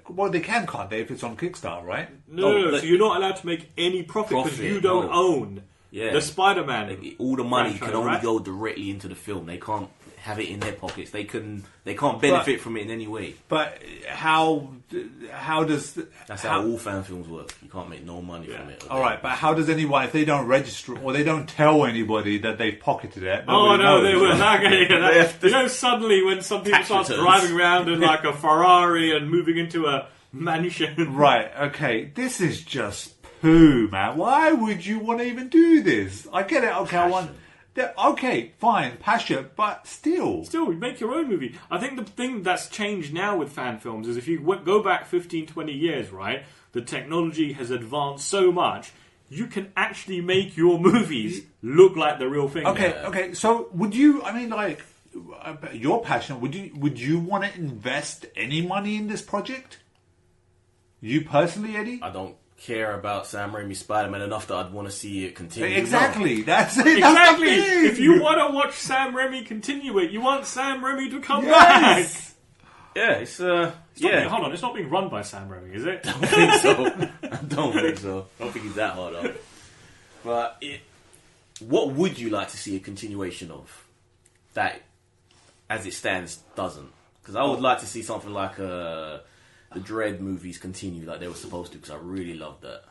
well, they can't, can't they? If it's on Kickstarter, right? No. So you're not allowed to make any profit because you don't own the Spider-Man. All the money can only go directly into the film. They can't have it in their pockets. They can't benefit from it in any way. But how does that's how all fan films work? You can't make no money from it. All right, but how does anyone, if they don't register or they don't tell anybody that they've pocketed it? Oh no, they will. Knows. Suddenly when some people start driving around in like a Ferrari and moving into a mansion. Right. Okay. This is just poo, man. Why would you want to even do this? I get it. Okay, okay, fine, passion, but still, you make your own movie. I think the thing that's changed now with fan films is if you go back 15, 20 years, right, the technology has advanced so much, you can actually make your movies look like the real thing. Okay, so would you, your passion, would you want to invest any money in this project? You personally, Eddie? I don't care about Sam Raimi's Spider-Man enough that I'd want to see it continue. Exactly, that's it. Exactly. That's the thing. If you want to watch Sam Raimi continue it, you want Sam Raimi to come back. Yeah, it's hold on, it's not being run by Sam Raimi, is it? I don't think so. I don't think he's that hard up. But what would you like to see a continuation of that, as it stands, doesn't? Because I would like to see something like the Dredd movies continue like they were supposed to, because I really loved that.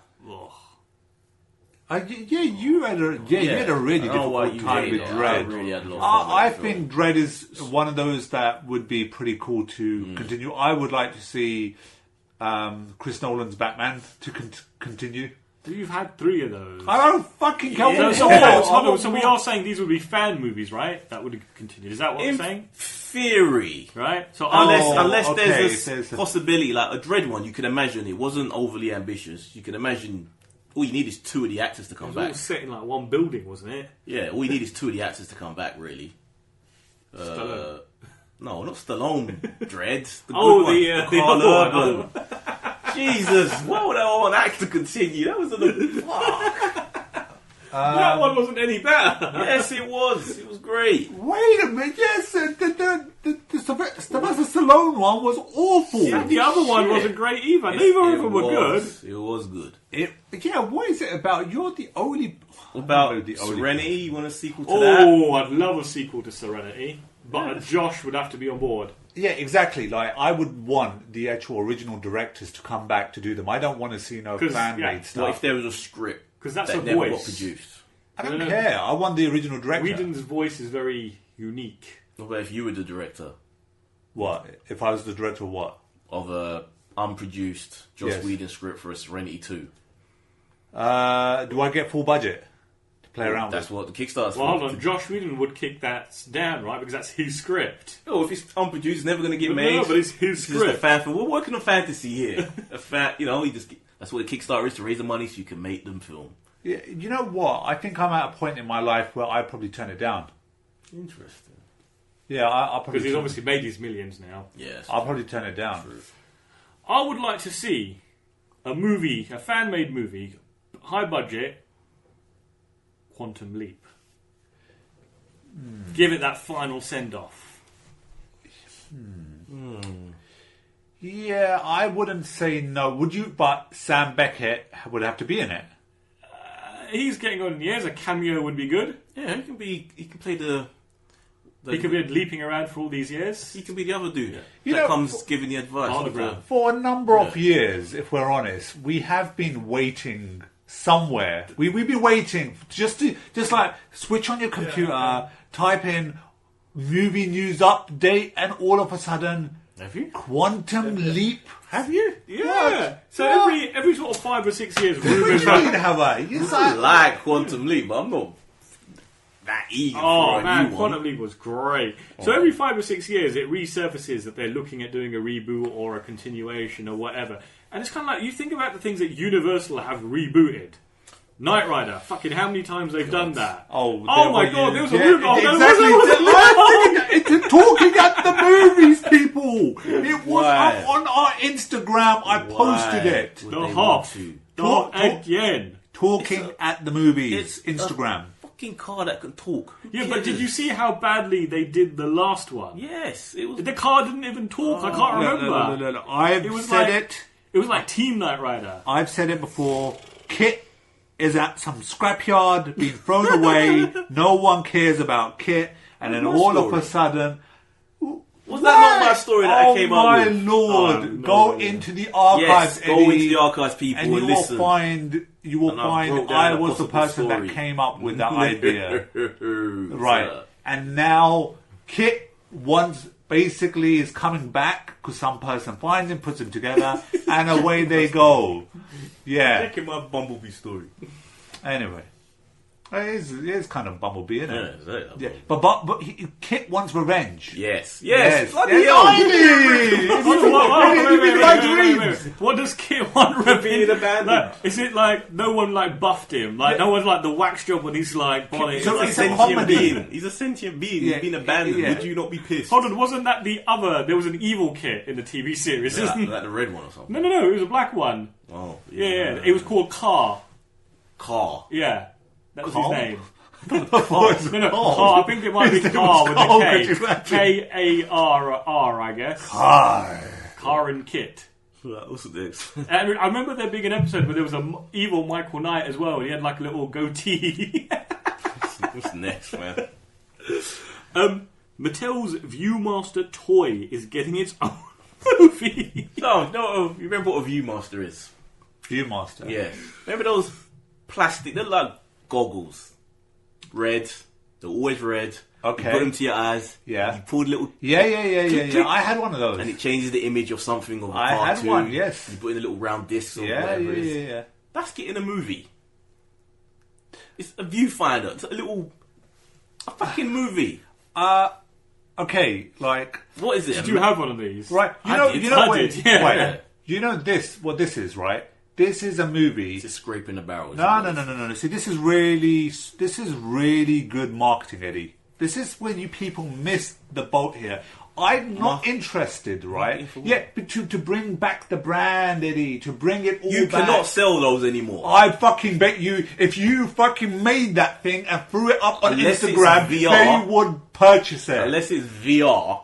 You had a really difficult time with Dredd. I really had a lot of fun with I think Dredd is one of those that would be pretty cool to continue. I would like to see Chris Nolan's Batman to continue. You've had 3 of those. I don't fucking care. So we are saying these would be fan movies, right? That would continue. Is that what we're saying? Theory, right? So unless there's a possibility, like a Dredd one, you can imagine it wasn't overly ambitious. You can imagine all you need is 2 of the actors to come back. It was all set in like one building, wasn't it? Yeah, all you need is 2 of the actors to come back. Really. Stallone. No, not Stallone. Dredd. The Carl Urban. Jesus, why would I want that to continue? That was that one wasn't any better. Yes, it was. It was great. Wait a minute. Yes, the Sylvester Stallone one was awful. Yeah, the other one wasn't great either. Neither of them were good. It was good. What is it about? You're the only... About Serenity? You want a sequel to that? Oh, I'd love a sequel to Serenity. But Josh would have to be on board. Yeah, exactly. Like, I would want the actual original directors to come back to do them. I don't want to see no fan-made stuff. What if there was a script that's that never got produced? I don't care. I want the original director. Whedon's voice is very unique. What about if you were the director? What? If I was the director of what? Of unproduced Joss Yes. Whedon script for a Serenity 2. Do I get full budget to play around That's with? what the Kickstarter's Well, for. hold on. Josh Whedon would kick that down, right? Because that's his script. Oh, if it's unproduced, it's never going to get No, made. but it's his It's just a script. fan film. We're working on fantasy here. That's what a Kickstarter is, to raise the money so you can make them film. Yeah, you know what? I think I'm at a point in my life where I'd probably turn it down. Interesting. Yeah, I'll probably. Because he's obviously made his millions now. Yes. I'll probably turn it down. I would like to see a movie, a fan-made movie, high budget, Quantum Leap. Give it that final send-off. Yeah, I wouldn't say no. Would you? But Sam Beckett would have to be in it. He's getting on in years. A cameo would be good. Yeah, he can be. He can play the. He could be leaping around for all these years. He can be the other dude You that know, comes giving the advice. Hologram. For a number of years, if we're honest, we have been waiting somewhere. We've been waiting just like switch on your computer, type in movie news update, and all of a sudden, Have you? Quantum Leap. Have you? Yeah. So every sort of 5 or 6 years, What do rumors you mean, like, have I? Yes, I I like Quantum Leap, but I'm not that eager oh for a man, new Quantum one. Leap was great. So every 5 or 6 years, it resurfaces that they're looking at doing a reboot or a continuation or whatever. And it's kind of like you think about the things that Universal have rebooted. Knight Rider, fucking how many times they've done that? Oh my god, there was a yeah, rumor. Oh, exactly. It's talking at the movies, people. It was Why? up on our Instagram. I posted it. would The they Hoff. want to? Talk- Again. Talking at the movies. It's Instagram. Fucking car that can talk. Who Yeah, but cares? did you see how badly they did the last one? Yes, it was. The car didn't even talk. I can't remember. No. I've It was said like- it. It was like Team Knight Rider. I've said it before. Kit is at some scrapyard being thrown away. No one cares about Kit. And then My all of story. a sudden... Was that not my story that I came up my with? lord! Oh, no. Go into the archives, Yes, go Eddie, into the archives, people, and and you listen. will find. You will And I find. wrote down I a was the possible person story. that came up with that idea, right? So, And now Kit basically is coming back because some person finds him, puts him together, and away they go. Yeah. Check in my Bumblebee story. Anyway, it is kind of Bumblebee, isn't it? Yeah. But Kit wants revenge. Yes. Yes. Bloody Yes, hell. I did. What does Kit want revenge? Being abandoned. Like, is it like no one like buffed him? Like no one's like the wax job when he's like bonnet. So like, it's a Sentient comedy. being. He's a sentient being. Yeah, He's been abandoned. yeah. Would you not be pissed? hold on, wasn't that the other? There was an evil Kit in the TV series. Like, Isn't like the red one or something. No, it was a black one. Oh, Yeah. It was called Car. Car. Yeah, that was Carl? his name. Oh, No, Car. I think it might be Car with Carl, a could you K. imagine? K-A-R-R, I guess. Hi. Car and Kit. What's next? And I remember there being an episode where there was an evil Michael Knight as well. And he had like a little goatee. What's next, man? Mattel's Viewmaster toy is getting its own movie. No, you remember what a Viewmaster is? Viewmaster. Yeah. Remember those plastic, they're like goggles. Red. They're always red. Okay. You put them to your eyes. Yeah. You pull the little... Yeah. I had one of those. And it changes the image of something of a I had cartoon. one, yes. You put in a little round disc or Yeah. whatever it is. That's getting a movie. It's a viewfinder. It's a fucking movie. Okay, like What is it? Did you have one of these? right. I did, yeah. Right. You know this. What this is, right? This is a movie. It's just scraping the barrel. No. See, this is really good marketing, Eddie. This is when you people miss the boat here. I'm not interested, right? Marketing for what? Yeah, but to bring back the brand, Eddie, to bring it all You back. cannot sell those anymore. I fucking bet you, if you fucking made that thing and threw it up on Unless it's Instagram, VR. they would purchase it. Unless it's VR,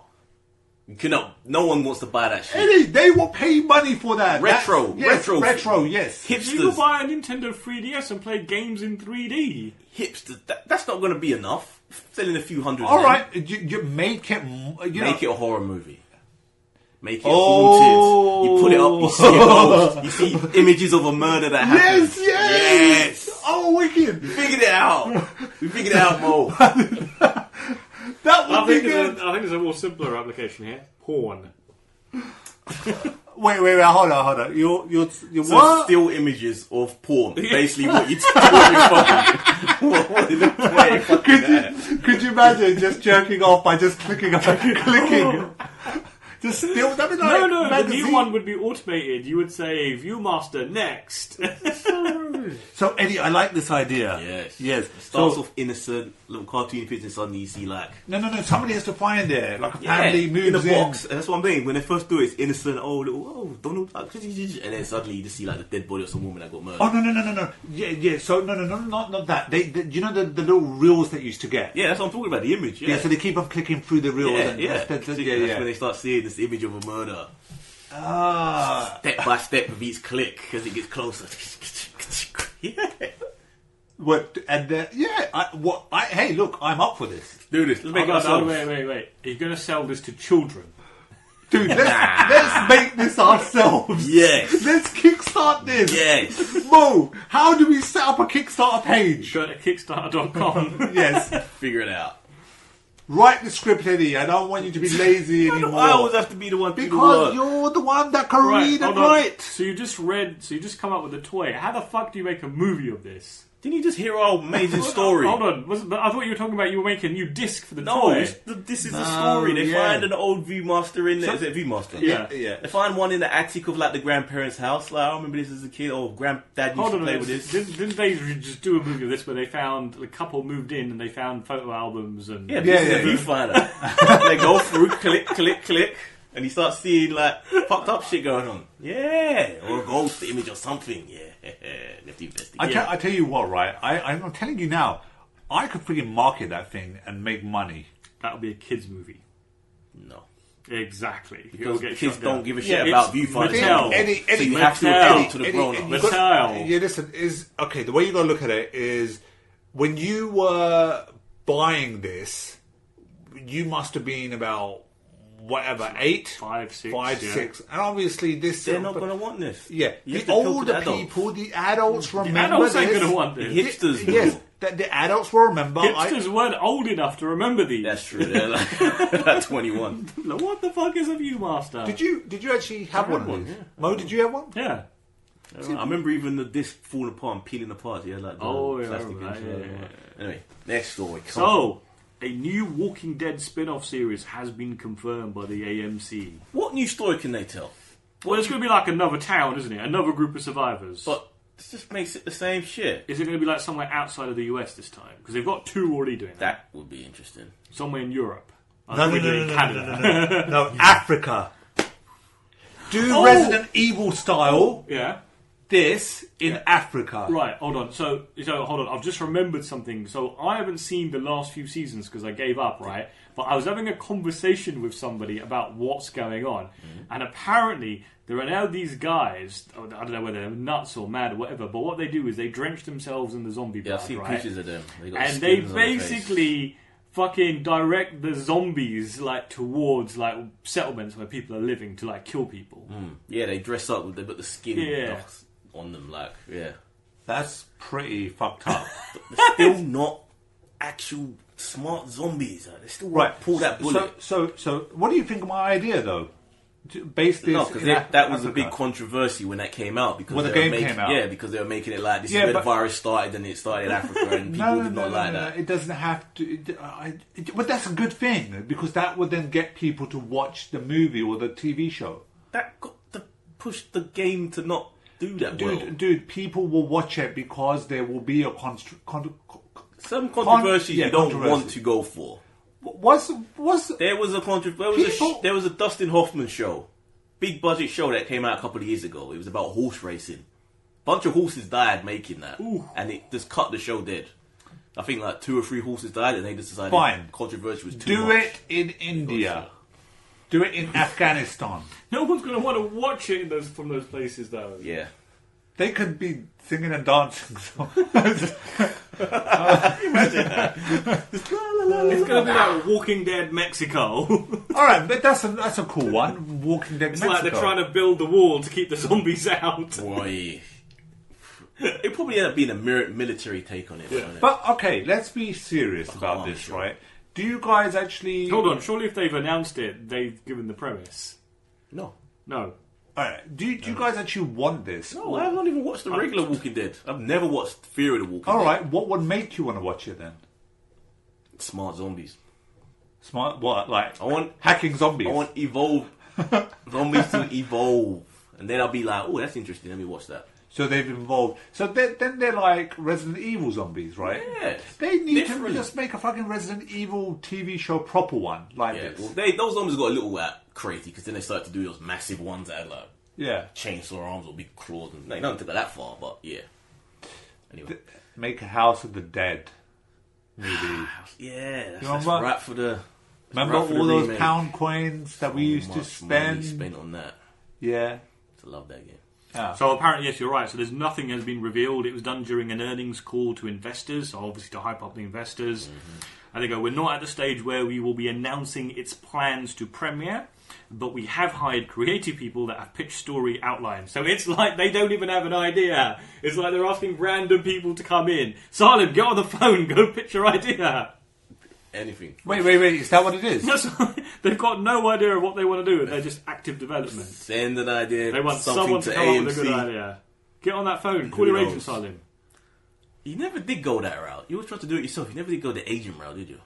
you cannot. No one wants to buy that shit. Eddie, they will pay money for that. Retro, retro, yes. You could Hipsters, buy a Nintendo 3DS and play games in 3D. hipsters. That's not going to be enough. Selling a few hundred. All then. right, you make it. Make it a horror movie. Make it Oh. haunted. You put it up. You see a ghost. You see images of a murder that happened. Yes. Oh, wicked. We figured it out. We figured it out, Mo. That would I be think good. there's a more simpler application here. Porn. Wait, hold on. You're So what? still images of porn. Basically, what you fucking. What is the point? Could you imagine just jerking off by just clicking? Just still. That was like No, the magazine. new one would be automated. You would say Viewmaster next. So Eddie, I like this idea. Yes. Yes. Starts off innocent, little cartoon picture, and suddenly you see like. No. Somebody has to find it. Like a family moves in a box. That's what I'm saying. When they first do it, it's innocent. Donald Duck. And then suddenly you just see like the dead body of some woman that got murdered. Oh no. Yeah. So no, not that. They you know the little reels that you used to get. Yeah, that's what I'm talking about. The image. Yeah. So they keep on clicking through the reels. That's when they start seeing this image of a murder. Step by step with each click as it gets closer. Yeah. What and hey, look, I'm up for this, Do this. Let's make it ourselves. Wait. Are you going to sell this to children? dude. Let's make this ourselves. Yes. Let's kickstart this. Yes. Mo, how do we set up a Kickstarter page? Go to Kickstarter.com. Yes. Figure it out. Write the script, Eddie. I don't want you to be lazy Why do anymore. I always have to be the one to do the Because work? you're the one that can read and hold on. write. So you just come up with a toy. How the fuck do you make a movie of this? Didn't you just hear our amazing story? Hold on. But I thought you were talking about you were making a new disc for the No, toy. this is the story. They find an old Viewmaster in there. Is it Viewmaster? Yeah. They find one in the attic of like the grandparents' house. Like I remember this as a kid. Oh, granddad used Hold to on a play minute. with this. Didn't they just do a movie of this where they found a couple moved in and they found photo albums and This is a viewfinder. They go through, click, and you start seeing like fucked up shit going on. Yeah, or a ghost image or something. Yeah, they have to investigate. I tell you what, right? I'm telling you now, I could freaking market that thing and make money. that would be a kids movie. No, Exactly. because It'll get kids shut don't down. give a shit It's about viewfinders. Mattel. Eddie, So you have to Mattel. appeal to the grown Eddie, up. you got- Mattel. Yeah, listen, the way you gotta look at it is when you were buying this, you must have been about whatever, 8? 5, 6. 5, yeah. 6. And obviously this They're not going to want this. Yeah, You have the to appeal to older the adults. people, the adults remember adults ain't this. gonna want this. The hipsters, Yes, the adults will remember. Hipsters weren't old enough to remember these. That's true. They're like 21. Like, what the fuck is a Viewmaster? Did you actually have one of one, these? yeah. Mo, did you have one? Yeah. I remember even the disc falling apart and peeling apart. Yeah, like the Oh, yeah, I plastic remember that, inside. yeah. Anyway, next story. Come on. So, a new Walking Dead spin-off series has been confirmed by the AMC. What new story can they tell? Well, it's going to be like another town, isn't it? Another group of survivors. But this just makes it the same shit. Is it going to be like somewhere outside of the US this time? Because they've got 2 already doing that. That would be interesting. Somewhere in Europe. I No, think no, we're no, doing no, Canada. No, Africa. Do Oh! Resident Evil style Yeah. this in Africa. Right, hold on. So hold on. I've just remembered something. So I haven't seen the last few seasons because I gave up, right? But I was having a conversation with somebody about what's going on, and apparently there are now these guys. I don't know whether they're nuts or mad or whatever. But what they do is they drench themselves in the zombie Yeah, I've blood, seen right? pictures of them. They got And they skins on their face. basically fucking direct the zombies like towards like settlements where people are living to like kill people. Yeah, they dress up with they put the skin Yeah. on them, like That's pretty fucked up. They're still not actual smart zombies. They still won't pull that bullet. So what do you think of my idea though? To base this No, because in that was a Africa. big controversy when that came out. Because When the they were game came out. Yeah, because they were making it like this Yeah, is where the but- virus started and it started in Africa and people did not like that. It doesn't have to. But that's a good thing because that would then get people to watch the movie or the TV show. That got to push the game to not do that well. Dude, people will watch it because there will be a Some controversy yeah, you don't controversy. want to go for. Was There was a People- there was a Dustin Hoffman show, big budget show that came out a couple of years ago. It was about horse racing. Bunch of horses died making that, and it just cut the show dead. I think like 2 or 3 horses died, and they just decided Fine. controversy was too do much. it in India, do it in Afghanistan. No one's going to want to watch it from those places, though. Yeah. They could be singing and dancing. So. It's going to be like Walking Dead Mexico. All right, but that's a cool one. Walking Dead It's Mexico. like they're trying to build the wall to keep the zombies out. Boy. It probably ended up being a military take on it. wouldn't it? But okay, let's be serious about on, this, sure. right? Do you guys actually Hold on, surely if they've announced it, they've given the premise. No. No. Alright, do you guys actually want this? No, I have not even watched the regular Walking Dead. I've never watched Fear of the Walking Dead. Alright, what would make you want to watch it then? Smart zombies. Smart, what? Like, I want hacking zombies? I want zombies to evolve. And then I'll be like, oh, that's interesting. Let me watch that. So they've evolved. So then they're like Resident Evil zombies, right? Yes. They need Different. to just make a fucking Resident Evil TV show proper one like Yeah, this. well, those zombies got a little crazy because then they started to do those massive ones that had like Yeah. chainsaw arms or big claws. And they don't take it that far, but yeah. Anyway. Make a House of the Dead movie. Yeah, that's remember? right for the... Remember right for the all those remake. pound coins that we used to Much money spend? spent on that. Yeah. I love that game. So apparently, yes, you're right. So there's nothing has been revealed. It was done during an earnings call to investors, so obviously to hype up the investors. And they go, we're not at the stage where we will be announcing its plans to premiere, but we have hired creative people that have pitched story outlines. So it's like they don't even have an idea. It's like they're asking random people to come in. Salim, get on the phone, go pitch your idea. Anything. Wait, is that what it is? They've got no idea of what they want to do, and they're just active development. Send an idea. They want something someone to come up with a good AMC. idea. Get on that phone, call your knows? agent, Salim. You never did go that route. You always tried to do it yourself. You never did go the agent route, did you?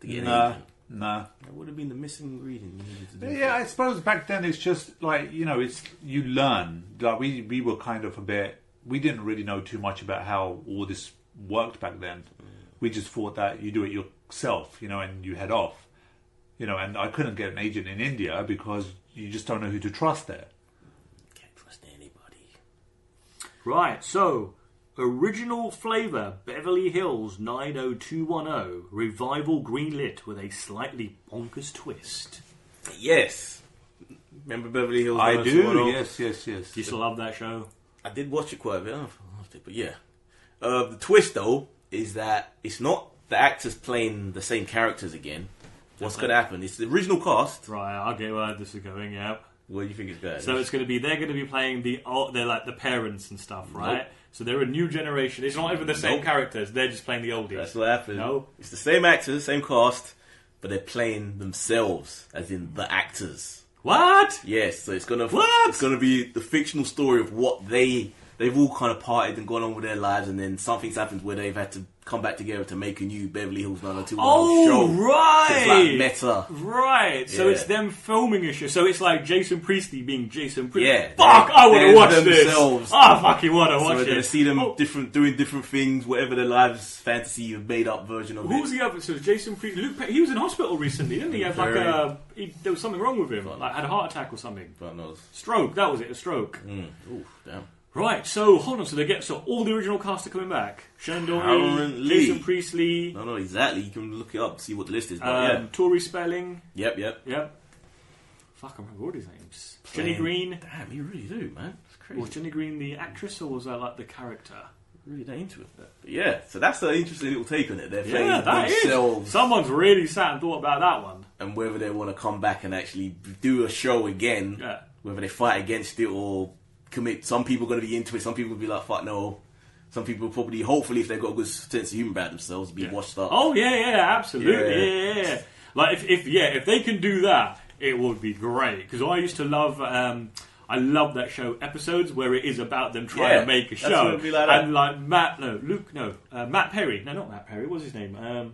To get an agent. Nah. That would have been the missing ingredient you needed to do. Yeah, I suppose back then it's just like, it's you learn. Like we were kind of a bit, we didn't really know too much about how all this worked back then. We just thought that you do it yourself, and you head off. And I couldn't get an agent in India because you just don't know who to trust there. Can't trust anybody. Right, so original flavour Beverly Hills 90210 revival greenlit with a slightly bonkers twist. Yes. Remember Beverly Hills? I do, 90210? yes. Do you still love that show? I did watch it quite a bit. I loved it, but yeah. The twist, though, is that it's not the actors playing the same characters again. What's going to happen? It's the original cast. Right, I'll get where this is going, yeah. What do you think it's going? So it's going to be, they're going to be playing they're like the parents and stuff, right? Nope. So they're a new generation. It's not even the same Nope. characters, they're just playing the oldies. That's what happened. No. It's the same actors, same cast, but they're playing themselves, as in the actors. What? Yes, so it's gonna What? be the fictional story of what they've all kind of partied and gone on with their lives, and then something's happened where they've had to come back together to make a new Beverly Hills 90210 show. Oh, right! So it's like meta. Right, so Yeah. it's them filming a show. So it's like Jason Priestley being Jason Priestley. Yeah, Fuck, I want to they're watch this. themselves. I fucking want to So watch we're it. going to see them Oh, doing different things, whatever their lives, fantasy, made up version of who it. was the other? So Jason Priestley. He was in hospital recently, didn't he? He had like there was something wrong with him. Like had a heart attack or something. God knows. Stroke. That was it. A stroke. Ooh, damn. Right. So hold on. So all the original cast are coming back. Shannon Doherty, Currently. Jason Priestley, No, exactly. You can look it up, see what the list is. But Tori Spelling. Yep. Yep. Fuck, I remember all these names. Jenny Green. Damn, you really do, man. It's crazy. Was Jenny Green the actress or was that like the character? Really that into it. But yeah, so that's an interesting little take on it. They're playing Yeah, that themselves, is. Someone's really sat and thought about that one. and whether they want to come back and actually do a show again, Yeah. whether they fight against it or commit. Some people are going to be into it. Some people will be like, "Fuck no." Some people probably, hopefully, if they've got a good sense of humour about themselves, be washed up. Oh yeah, absolutely, yeah. Like if they can do that, it would be great. Because I used to love, I love that show Episodes where it is about them trying to make a that's show. what it'd be like that. And like Matt Perry, no, not Matt Perry. What's his name? The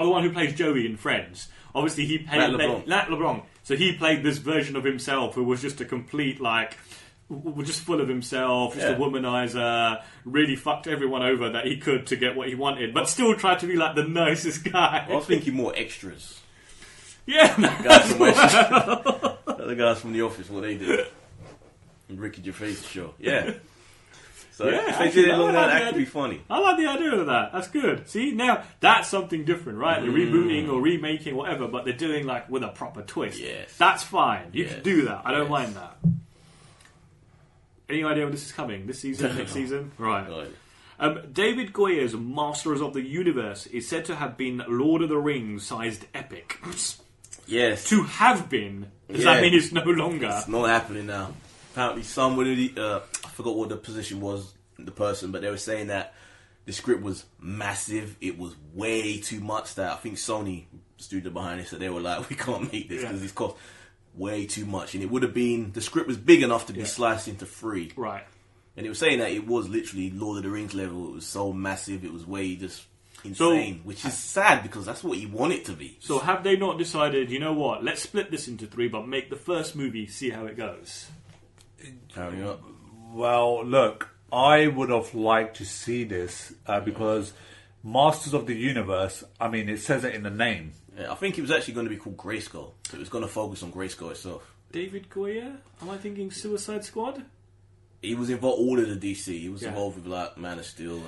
one who plays Joey in Friends. Obviously, he played Matt LeBlanc. So he played this version of himself who was just a complete just full of himself, just a womanizer, really fucked everyone over that he could to get what he wanted, but still tried to be like the nicest guy. I was thinking more extras. Yeah, Guys from the guys from The Office, what they did. And Ricky Gervais' show. Yeah. So if they did it long enough, that could be funny. I like the idea of that. That's good. See, now that's something different, right? They're rebooting or remaking, whatever, but they're doing like with a proper twist. Yes. That's fine. You Yes. can do that. I don't Yes. mind that. Any idea when this is coming? This season? Next season? Right. David Goyer's Masters of the Universe is said to have been Lord of the Rings-sized epic. Yes. To have been. Does that mean it's no longer? It's not happening now. Apparently somebody, I forgot what the position was, the person, but they were saying that the script was massive. It was way too much that I think Sony, the studio behind it, said they were like, we can't make this because it's cost. way too much, and it would have been, the script was big enough to be sliced into 3. Right. And it was saying that it was literally Lord of the Rings level. It was so massive, it was way just insane, which is sad because that's what you want it to be. So have they not decided, you know what, let's split this into 3, but make the first movie, see how it goes? Carry on. Well, look, I would have liked to see this because Masters of the Universe, I mean, it says it in the name. Yeah, I think it was actually going to be called Grayskull. So it was going to focus on Grayskull itself. David Goyer? Am I thinking Suicide Squad? He was involved all of the DC. He was involved with like Man of Steel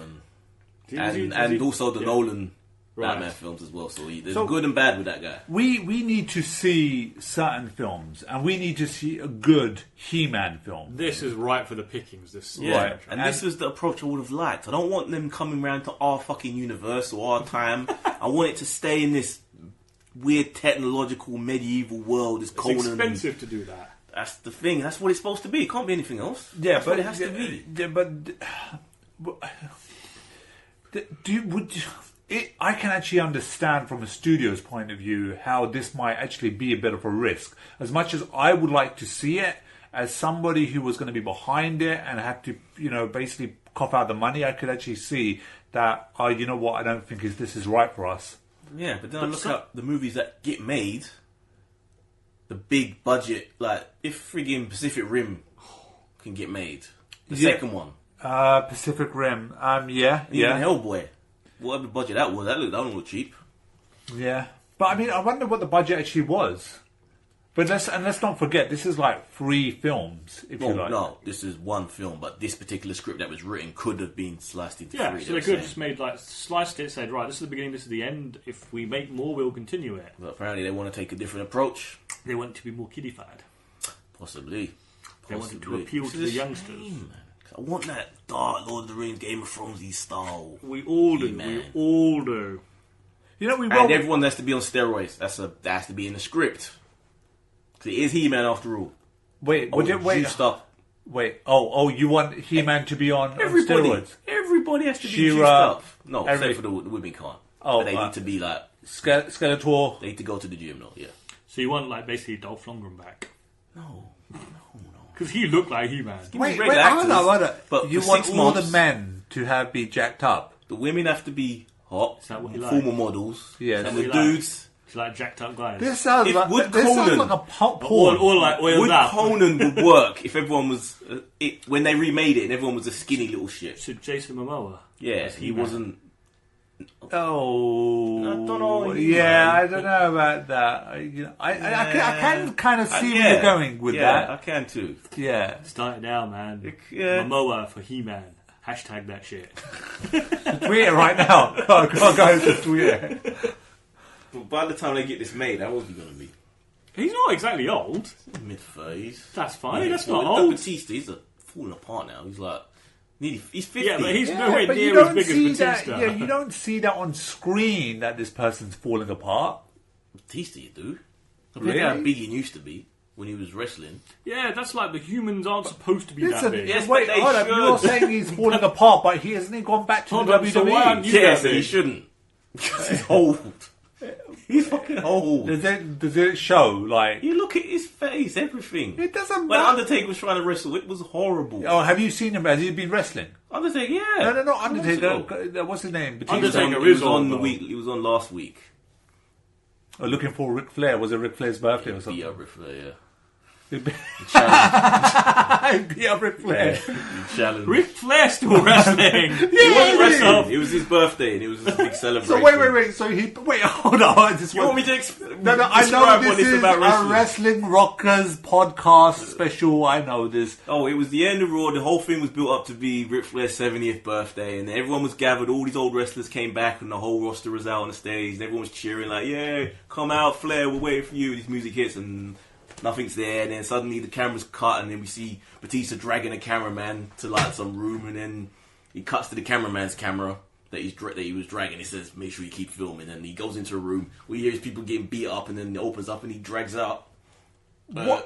and also the Nolan Batman films as well. So there's good and bad with that guy. We need to see certain films, and we need to see a good He-Man film. This is right for the pickings. This Right. And this was the approach I would have liked. I don't want them coming around to our fucking universe or our time. I want it to stay in this weird technological medieval world. It's expensive to do that. That's the thing. That's what it's supposed to be. It can't be anything else. Yeah, that's but what it has to be. I can actually understand from a studio's point of view how this might actually be a bit of a risk. As much as I would like to see it, as somebody who was going to be behind it and have to, basically cough out the money, I could actually see that, you know what, I don't think this is right for us. Yeah, but then I look at the movies that get made, the big budget, like if friggin' Pacific Rim can get made, the second one, Pacific Rim, even Hellboy, whatever budget that was, that don't look cheap. Yeah, but I mean, I wonder what the budget actually was. But let's not forget, this is like 3 films, if you like. No, this is 1 film, but this particular script that was written could have been sliced into 3. Yeah, so they could have just made, sliced it, said, right, this is the beginning, this is the end. If we make more, we'll continue it. But apparently they want to take a different approach. They want it to be more kiddified. Possibly. They want it to appeal to the youngsters. I want that dark Lord of the Rings, Game of Thrones-y style. We all do. Man. We all do. And everyone has to be on steroids. That has to be in the script. It is He-Man after all. Wait. Stop. Wait. Oh, you want He-Man to be on steroids? Everybody has to be juiced up. No, except for the women can't. Oh, but they need to be like Skeletor. They need to go to the gym, though. Yeah. So you want basically Dolph Lundgren back? No. Because he looked like He-Man. Wait. Hold on. But you want all the men to be jacked up. The women have to be hot, is that what you like? formal models. Yes. And the dudes. It's like jacked up guys. This sounds like Would a porn. Or like oiled Would up. Conan would work if everyone was when they remade it and everyone was a skinny little shit. So Jason Momoa. Yeah, he wasn't. Oh, I don't know. I don't know about that. I can kind of see where you're going with that. I can too. Yeah, Start it now, man. Yeah. Momoa for He-Man. Hashtag that shit. Tweet it right now. Go on, guys, just tweet it. But by the time they get this made, how old is he going to be? He's not exactly old. Mid-30s. That's fine. That's Well, not old. Batista, he's falling apart now. He's like nearly. He's 50. Yeah, but he's nowhere but near as big as Batista. You don't see that on screen that this person's falling apart. Batista, you do. Really? Look how big he used to be when he was wrestling. Yeah, that's like the humans aren't supposed to be that big. yes, wait, but they hold up. should. You're saying he's falling apart, but he hasn't gone back to Hold the on, so why aren't WWE. you Yes, that and he big? shouldn't. Because he's old. He's fucking old. Does it show like? You look at his face, everything. It doesn't When matter. Undertaker was trying to wrestle, it was horrible. Oh, have you seen him? Has he been wrestling? Undertaker, yeah. No, not Months Undertaker. ago. What's his name? He was Undertaker on, he is was on old, the though. week. He was on last week. Looking for Ric Flair. Was it Ric Flair's birthday or something? Yeah, Ric Flair, yeah. Yeah, Ric Flair. He challenged. Ric Flair still wrestling. He wasn't wrestling. It was his birthday, and it was a big celebration. So wait. So hold on. You want me to No, I know describe this what it's is about a wrestling? Wrestling Rockers podcast special. I know this. Oh, it was the end of Raw. The whole thing was built up to be Ric Flair's 70th birthday, and everyone was gathered. All these old wrestlers came back, and the whole roster was out on the stage. And everyone was cheering like, "Yeah, come out, Flair! We're waiting for you." This music hits, and nothing's there. And then suddenly the camera's cut, and then we see Batista dragging a cameraman to like some room, and then he cuts to the cameraman's camera that he was dragging. He says, "Make sure you keep filming." And he goes into a room. We hear his people getting beat up, and then it opens up, and he drags out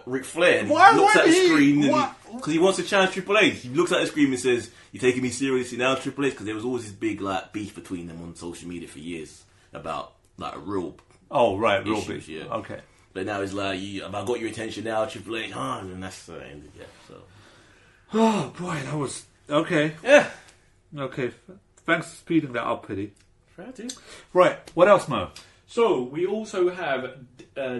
Ric Flair. And he looks at the screen because he wants to challenge Triple H. He looks at the screen and says, "You taking me seriously now, Triple H?" Because there was always this big like beef between them on social media for years about like a real Oh, right, real issues, big. yeah. Okay. But now it's like, have I got your attention now, Triple H? And that's the end of it. So. Oh, boy, that was... Okay. Yeah. Okay. Thanks for speeding that up, Pity. Fair to. Right, what else, Mo? So, we also have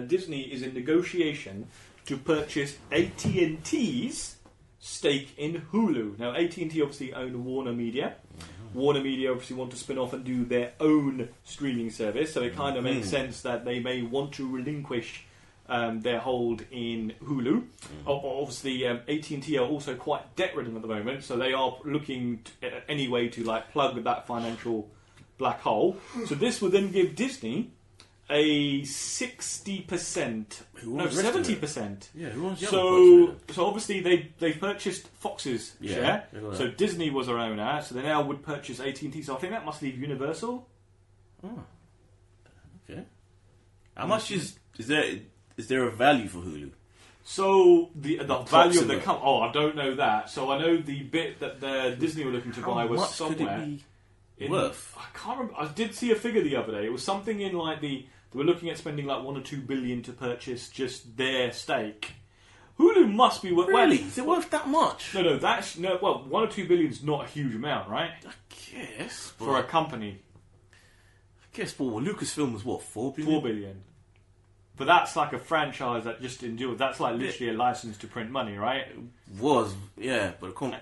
Disney is in negotiation to purchase AT&T's stake in Hulu. Now, AT&T obviously own Warner Media. Warner Media obviously want to spin off and do their own streaming service, so it kind of makes sense that they may want to relinquish their hold in Hulu. Obviously, AT&T are also quite debt-ridden at the moment, so they are looking any way to like plug that financial black hole. So this would then give Disney a 60%, no, 70%. Yeah, who wants the So obviously they purchased Fox's share. So Disney was their owner, so they now would purchase AT&T. So I think that must leave Universal. Oh, okay. How much is there a value for Hulu? So the value of the company. Oh, I don't know that. So I know the bit that Disney were looking to buy was somewhere. Could it be worth? I can't remember. I did see a figure the other day. It was something in like they were looking at spending like $1 or $2 billion to purchase just their stake. Hulu must be worth. Really? Is it worth that much? No. Well, $1 or $2 billion is not a huge amount, right? I guess For a company. I guess, but Lucasfilm was what, $4 billion? $4 billion. But that's like a franchise that just endures. That's like literally a license to print money, right? Was, yeah, but Well,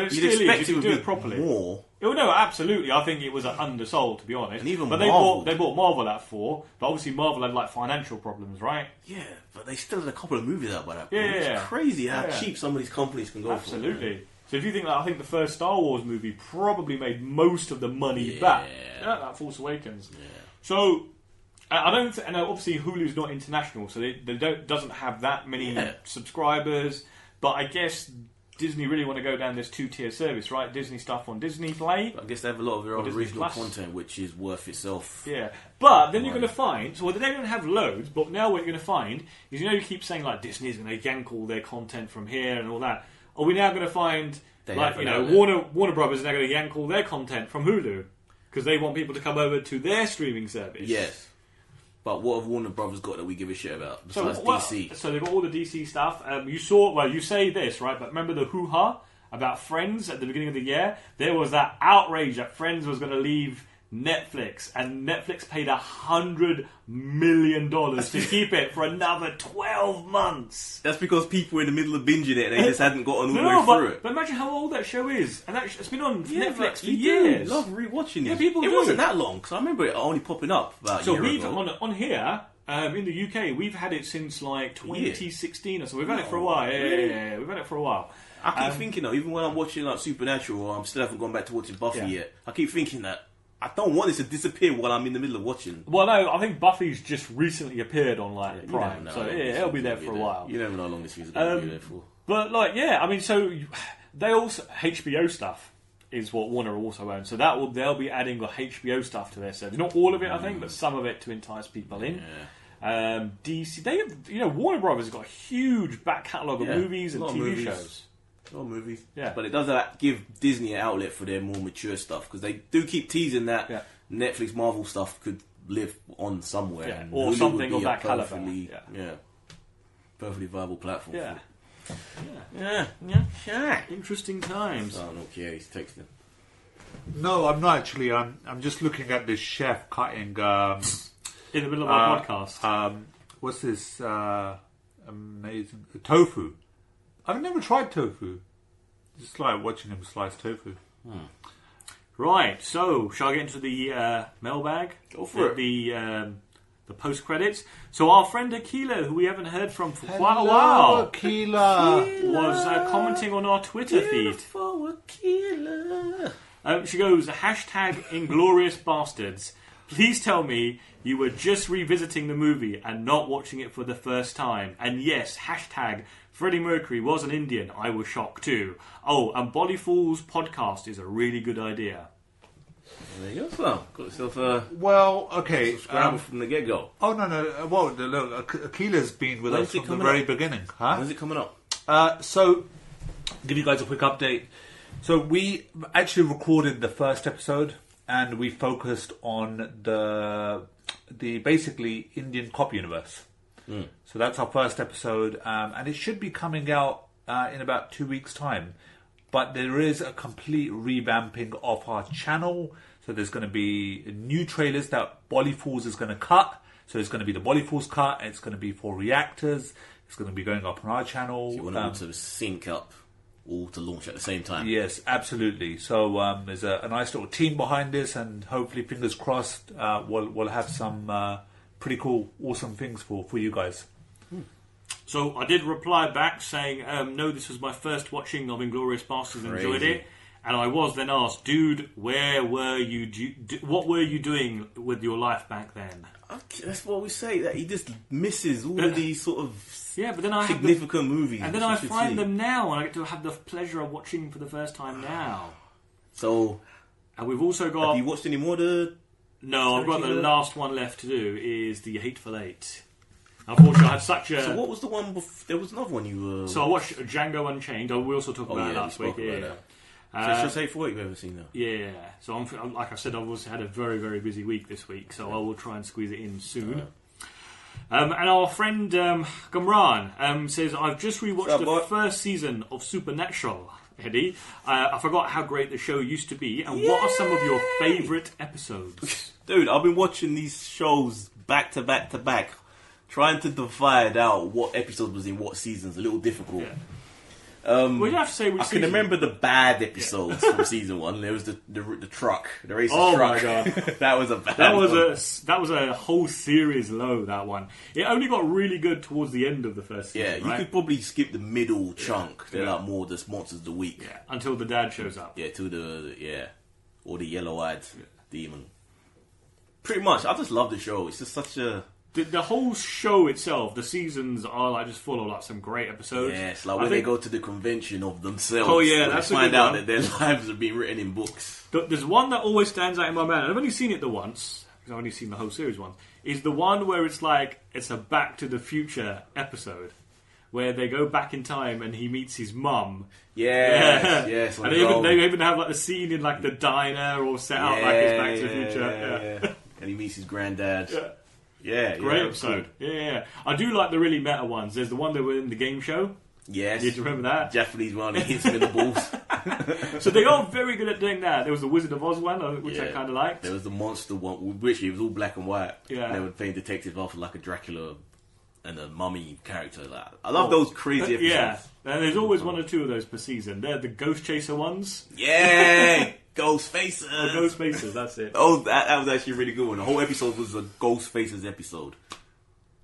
it you'd still expect is. it You would do be it properly. more. Oh, no, absolutely. I think it was undersold, to be honest. And even but Marvel. they bought Marvel at 4, but obviously Marvel had like financial problems, right? Yeah, but they still had a couple of movies out by that point. Yeah, It's yeah. crazy how Yeah. cheap some of these companies can go Absolutely. for. So if you think that, I think the first Star Wars movie probably made most of the money back. Yeah, that Force Awakens. Yeah. So I don't, and obviously Hulu's not international, so they doesn't have that many subscribers. But I guess Disney really want to go down this 2-tier service, right? Disney stuff on Disney Play. I guess they have a lot of their own Disney original Plus. content, which is worth itself. Yeah, but then you're going to find, so they don't have loads, but now what you're going to find is, you keep saying like Disney's going to yank all their content from here and all that. Are we now going to find, Warner Brothers are now going to yank all their content from Hulu? Because they want people to come over to their streaming service. Yes. But what have Warner Brothers got that we give a shit about besides DC? So they've got all the DC stuff. You say this, right? But remember the hoo-ha about Friends at the beginning of the year? There was that outrage that Friends was going to leave Netflix, and Netflix paid $100 million to keep it for another 12 months. That's because people were in the middle of binging it and they just hadn't gotten all the way through it. But imagine how old that show is. And it's been on Netflix for you years. love rewatching it. Yeah, people it do. wasn't that long, because I remember it only popping up about a year we've ago. on here in the UK, we've had it since like 2016 or so. We've had it for a while. Yeah, we've had it for a while. I keep thinking though, even when I'm watching like Supernatural, or I still haven't gone back to watching Buffy yet, I keep thinking that I don't want this to disappear while I'm in the middle of watching. Well, no, I think Buffy's just recently appeared on Prime, so it'll be there for a while. You never know how long this thing's going to be there for. But they also HBO stuff is what Warner also owns, so they'll be adding the HBO stuff to their service. Not all of it, I think, but some of it to entice people in. DC, they have, Warner Brothers has got a huge back catalogue of movies and TV shows. Or movies. Yeah. But it does give Disney an outlet for their more mature stuff, because they do keep teasing that Netflix Marvel stuff could live on somewhere. Yeah. And Or Hulu something would be of that a caliber. perfectly viable platform. Yeah. Yeah. Interesting times. Oh, no, okay, he's texting. No, I'm not actually. I'm just looking at this chef cutting... In the middle of our podcast. What's this amazing... Tofu. I've never tried tofu. Just like watching him slice tofu. Right, so shall I get into the mailbag? Go for it. The post credits. So our friend Akila, who we haven't heard from for quite a while, Akila was commenting on our Twitter feed. She goes, #Inglorious Bastards. Please tell me you were just revisiting the movie and not watching it for the first time. And yes, #Freddie Mercury was an Indian. I was shocked too. Oh, and Bollyfool's podcast is a really good idea. There you go, so got yourself Well, okay. subscribe from the get-go. Oh, no. Well, look, Akila's been with us from the very beginning. Huh? When's it coming up? So, give you guys a quick update. So, we actually recorded the first episode, and we focused on the basically Indian cop universe. So that's our first episode, and it should be coming out in about 2 weeks' time. But there is a complete revamping of our channel. So there's going to be new trailers that Bolly Falls is going to cut. So it's going to be the Bolly Falls cut. It's going to be for reactors. It's going to be going up on our channel. So you want all to sync up, all to launch at the same time. Yes, absolutely. So there's a nice little team behind this, and hopefully, fingers crossed, we'll have some pretty cool, awesome things for you guys. So I did reply back saying, no, this was my first watching of Inglourious Basterds, enjoyed it. And I was then asked, dude, where were you? What were you doing with your life back then? Okay, that's what we say. That he just misses all of these sort of but then I significant movies. And then I find them now, and I get to have the pleasure of watching for the first time now. So, and we've also got. Have you watched any more? No, I've got the last one left to do. Is the Hateful Eight. Unfortunately, I had such a. So what was the one? There was another one you were. So I watched Django Unchained. We also talked about it last week. So it's just Hateful Eight you've ever seen now. Yeah. So I'm, like I said, I've also had a very, very busy week this week. So I will try and squeeze it in soon. And our friend Gamran says, I've just rewatched the first season of Supernatural, Eddie. I forgot how great the show used to be. And what are some of your favourite episodes? Dude, I've been watching these shows back to back to back. Trying to divide out what episode was in what seasons, a little difficult. Yeah. Well, you have to say I can remember the bad episodes from season one. There was the truck, the racist truck. Oh my god, that was a bad. That was a whole series low. That one. It only got really good towards the end of the first season. Yeah, you could probably skip the middle chunk. They're like more the monsters of the week. Yeah, until the dad shows up. Yeah, or the yellow-eyed demon. Pretty much, I just love the show. It's just such a. The whole show itself, the seasons are like just full of like some great episodes. Yeah, it's like when they go to the convention of themselves. Oh yeah, that's they find out that their lives have been written in books. There's one that always stands out in my mind. I've only seen it the once because I've only seen the whole series once. Is the one where it's like it's a Back to the Future episode where they go back in time and he meets his mum. Yes. And they even have like the scene in like the diner or set out like it's Back to the Future. Yeah. And he meets his granddad. Yeah, great episode. Cool. Yeah. I do like the really meta ones. There's the one that were in the game show. Yes. Did you remember that? Japanese one, he hits him in the balls. So they are very good at doing that. There was the Wizard of Oz one, which I kind of liked. There was the monster one, which it was all black and white. Yeah. And they were playing detectives after like a Dracula and a mummy character. Like, I love those crazy episodes. Yeah. And there's always one or two of those per season. They're the Ghost Chaser ones. Yeah! Ghost Faces. Ghost Faces, that's it. Oh, that was actually a really good one. The whole episode was a Ghost Faces episode.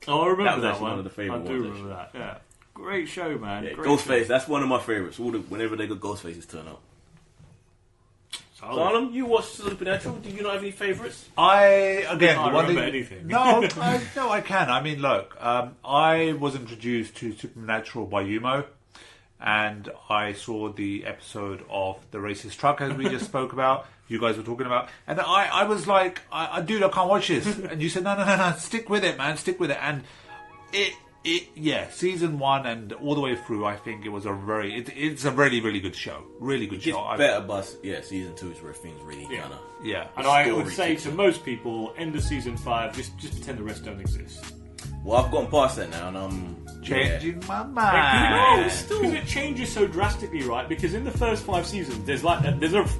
Oh, I remember that one of the favourite ones. I do remember that, yeah. Great show, man. Yeah, Ghostface, that's one of my favourites. Whenever they got Ghost Faces turn up. Salem, you watched Supernatural. Do you not have any favourites? I can't remember anything. No, I can. I mean, look, I was introduced to Supernatural by Yumo. And I saw the episode of the racist truck, as we just spoke about. You guys were talking about, and I was like, dude, I can't watch this. And you said, no, stick with it, man, stick with it. And season one and all the way through, I think it was it's a really, really good show, really good show. It's better, but season two is where things really kind of And I would say to most people, end of season 5, just pretend the rest don't exist. Well, I've gone past that now, and I'm changing my mind. Because it changes so drastically, right? Because in the first 5 seasons, there's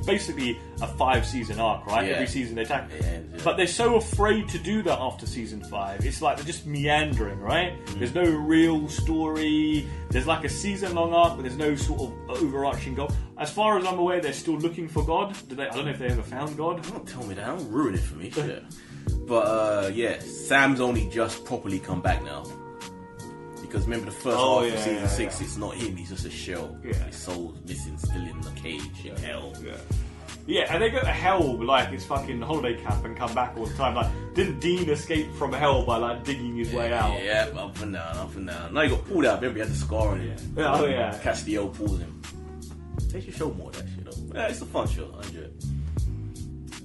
basically a 5-season arc, right? Yeah. Every season they attack. Yeah. But they're so afraid to do that after season 5. It's like they're just meandering, right? There's no real story. There's like a season-long arc, but there's no sort of overarching goal. As far as I'm aware, they're still looking for God. I don't know if they ever found God. Don't tell me that. Don't ruin it for me. Shit. But Sam's only just properly come back now. Because remember the first half of season 6, it's not him, he's just a shell. Yeah. His soul's missing, still in the cage in hell. Yeah, and they go to hell like it's fucking holiday camp and come back all the time. Like, didn't Dean escape from hell by like digging his way out? Yeah, up and down. Now he got pulled out. Remember he had the scar on him. Castiel pulls him. They should show more of that shit though. Yeah, it's a fun show. I enjoy it.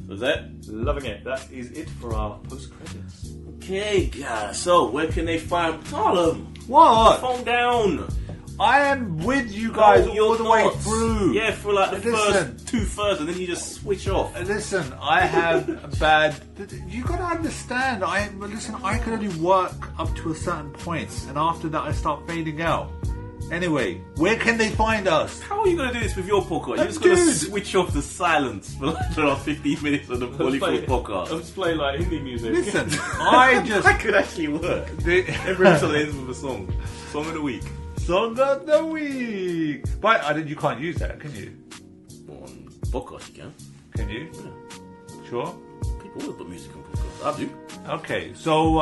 So that? Loving it. That is it for our post-credits. Okay, guys. So where can they find Harlem? What? Phone down. I am with you guys all the way through. Yeah, for like the Listen. first 2/3, and then you just switch off. Listen, I have bad. You got to understand. I can only work up to a certain point, and after that, I start fading out. Anyway, where can they find us? How are you going to do this with your podcast? You're just going to switch off the silence for like the last 15 minutes of the Bollywood podcast. I'll just play like Hindi music. Listen, That could actually work. The- Every episode ends with a song. Song of the week. Song of the week. But you can't use that, can you? On podcast, you can. Can you? Yeah. Sure. People always put music on podcasts. I do. Okay, so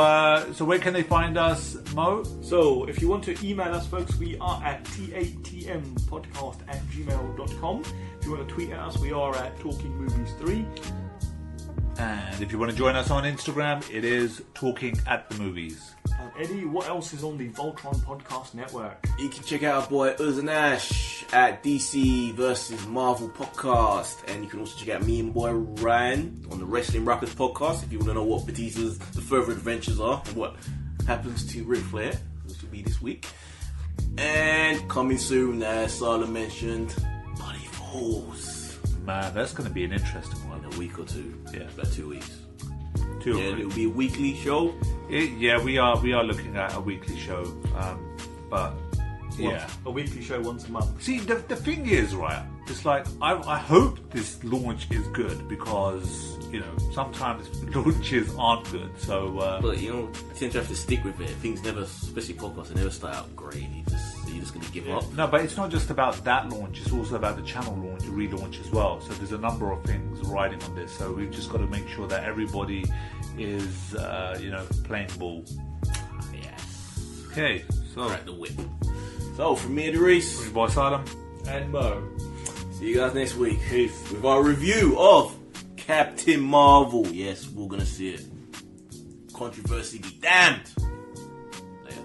where can they find us, Mo? So, if you want to email us, folks, we are at tatmpodcast@gmail.com. If you want to tweet at us, we are at TalkingMovies3. And if you want to join us on Instagram, it is Talking at the Movies. And Eddie, what else is on the Voltron Podcast Network? You can check out our boy Uz and Ash at DC versus Marvel podcast, and you can also check out me and my boy Ryan on the Wrestling Rockers podcast if you want to know what Batista's the further adventures are and what happens to Ric Flair, which will be this week. And coming soon, as Sala mentioned, Beverly Hills. Man, that's going to be an interesting one. In a week or two. Yeah. About 2 weeks. Two Yeah, it'll be a weekly show. we are looking at a weekly show, but yeah. A weekly show once a month. See, the thing is, right, it's like, I hope this launch is good because, sometimes launches aren't good, so... But, you tend to have to stick with it. Things never, especially podcasts, they never start out great. You're just going to give up. No, but it's not just about that launch, it's also about the channel launch, relaunch as well. So there's a number of things riding on this, so we've just got to make sure that everybody is, playing ball. Yes. Okay, so... Crack the whip. So, from me and Reese, Boy Salem. And Mo. see you guys next week. Peace. With our review of Captain Marvel. Yes, we're going to see it. Controversy be damned. Later.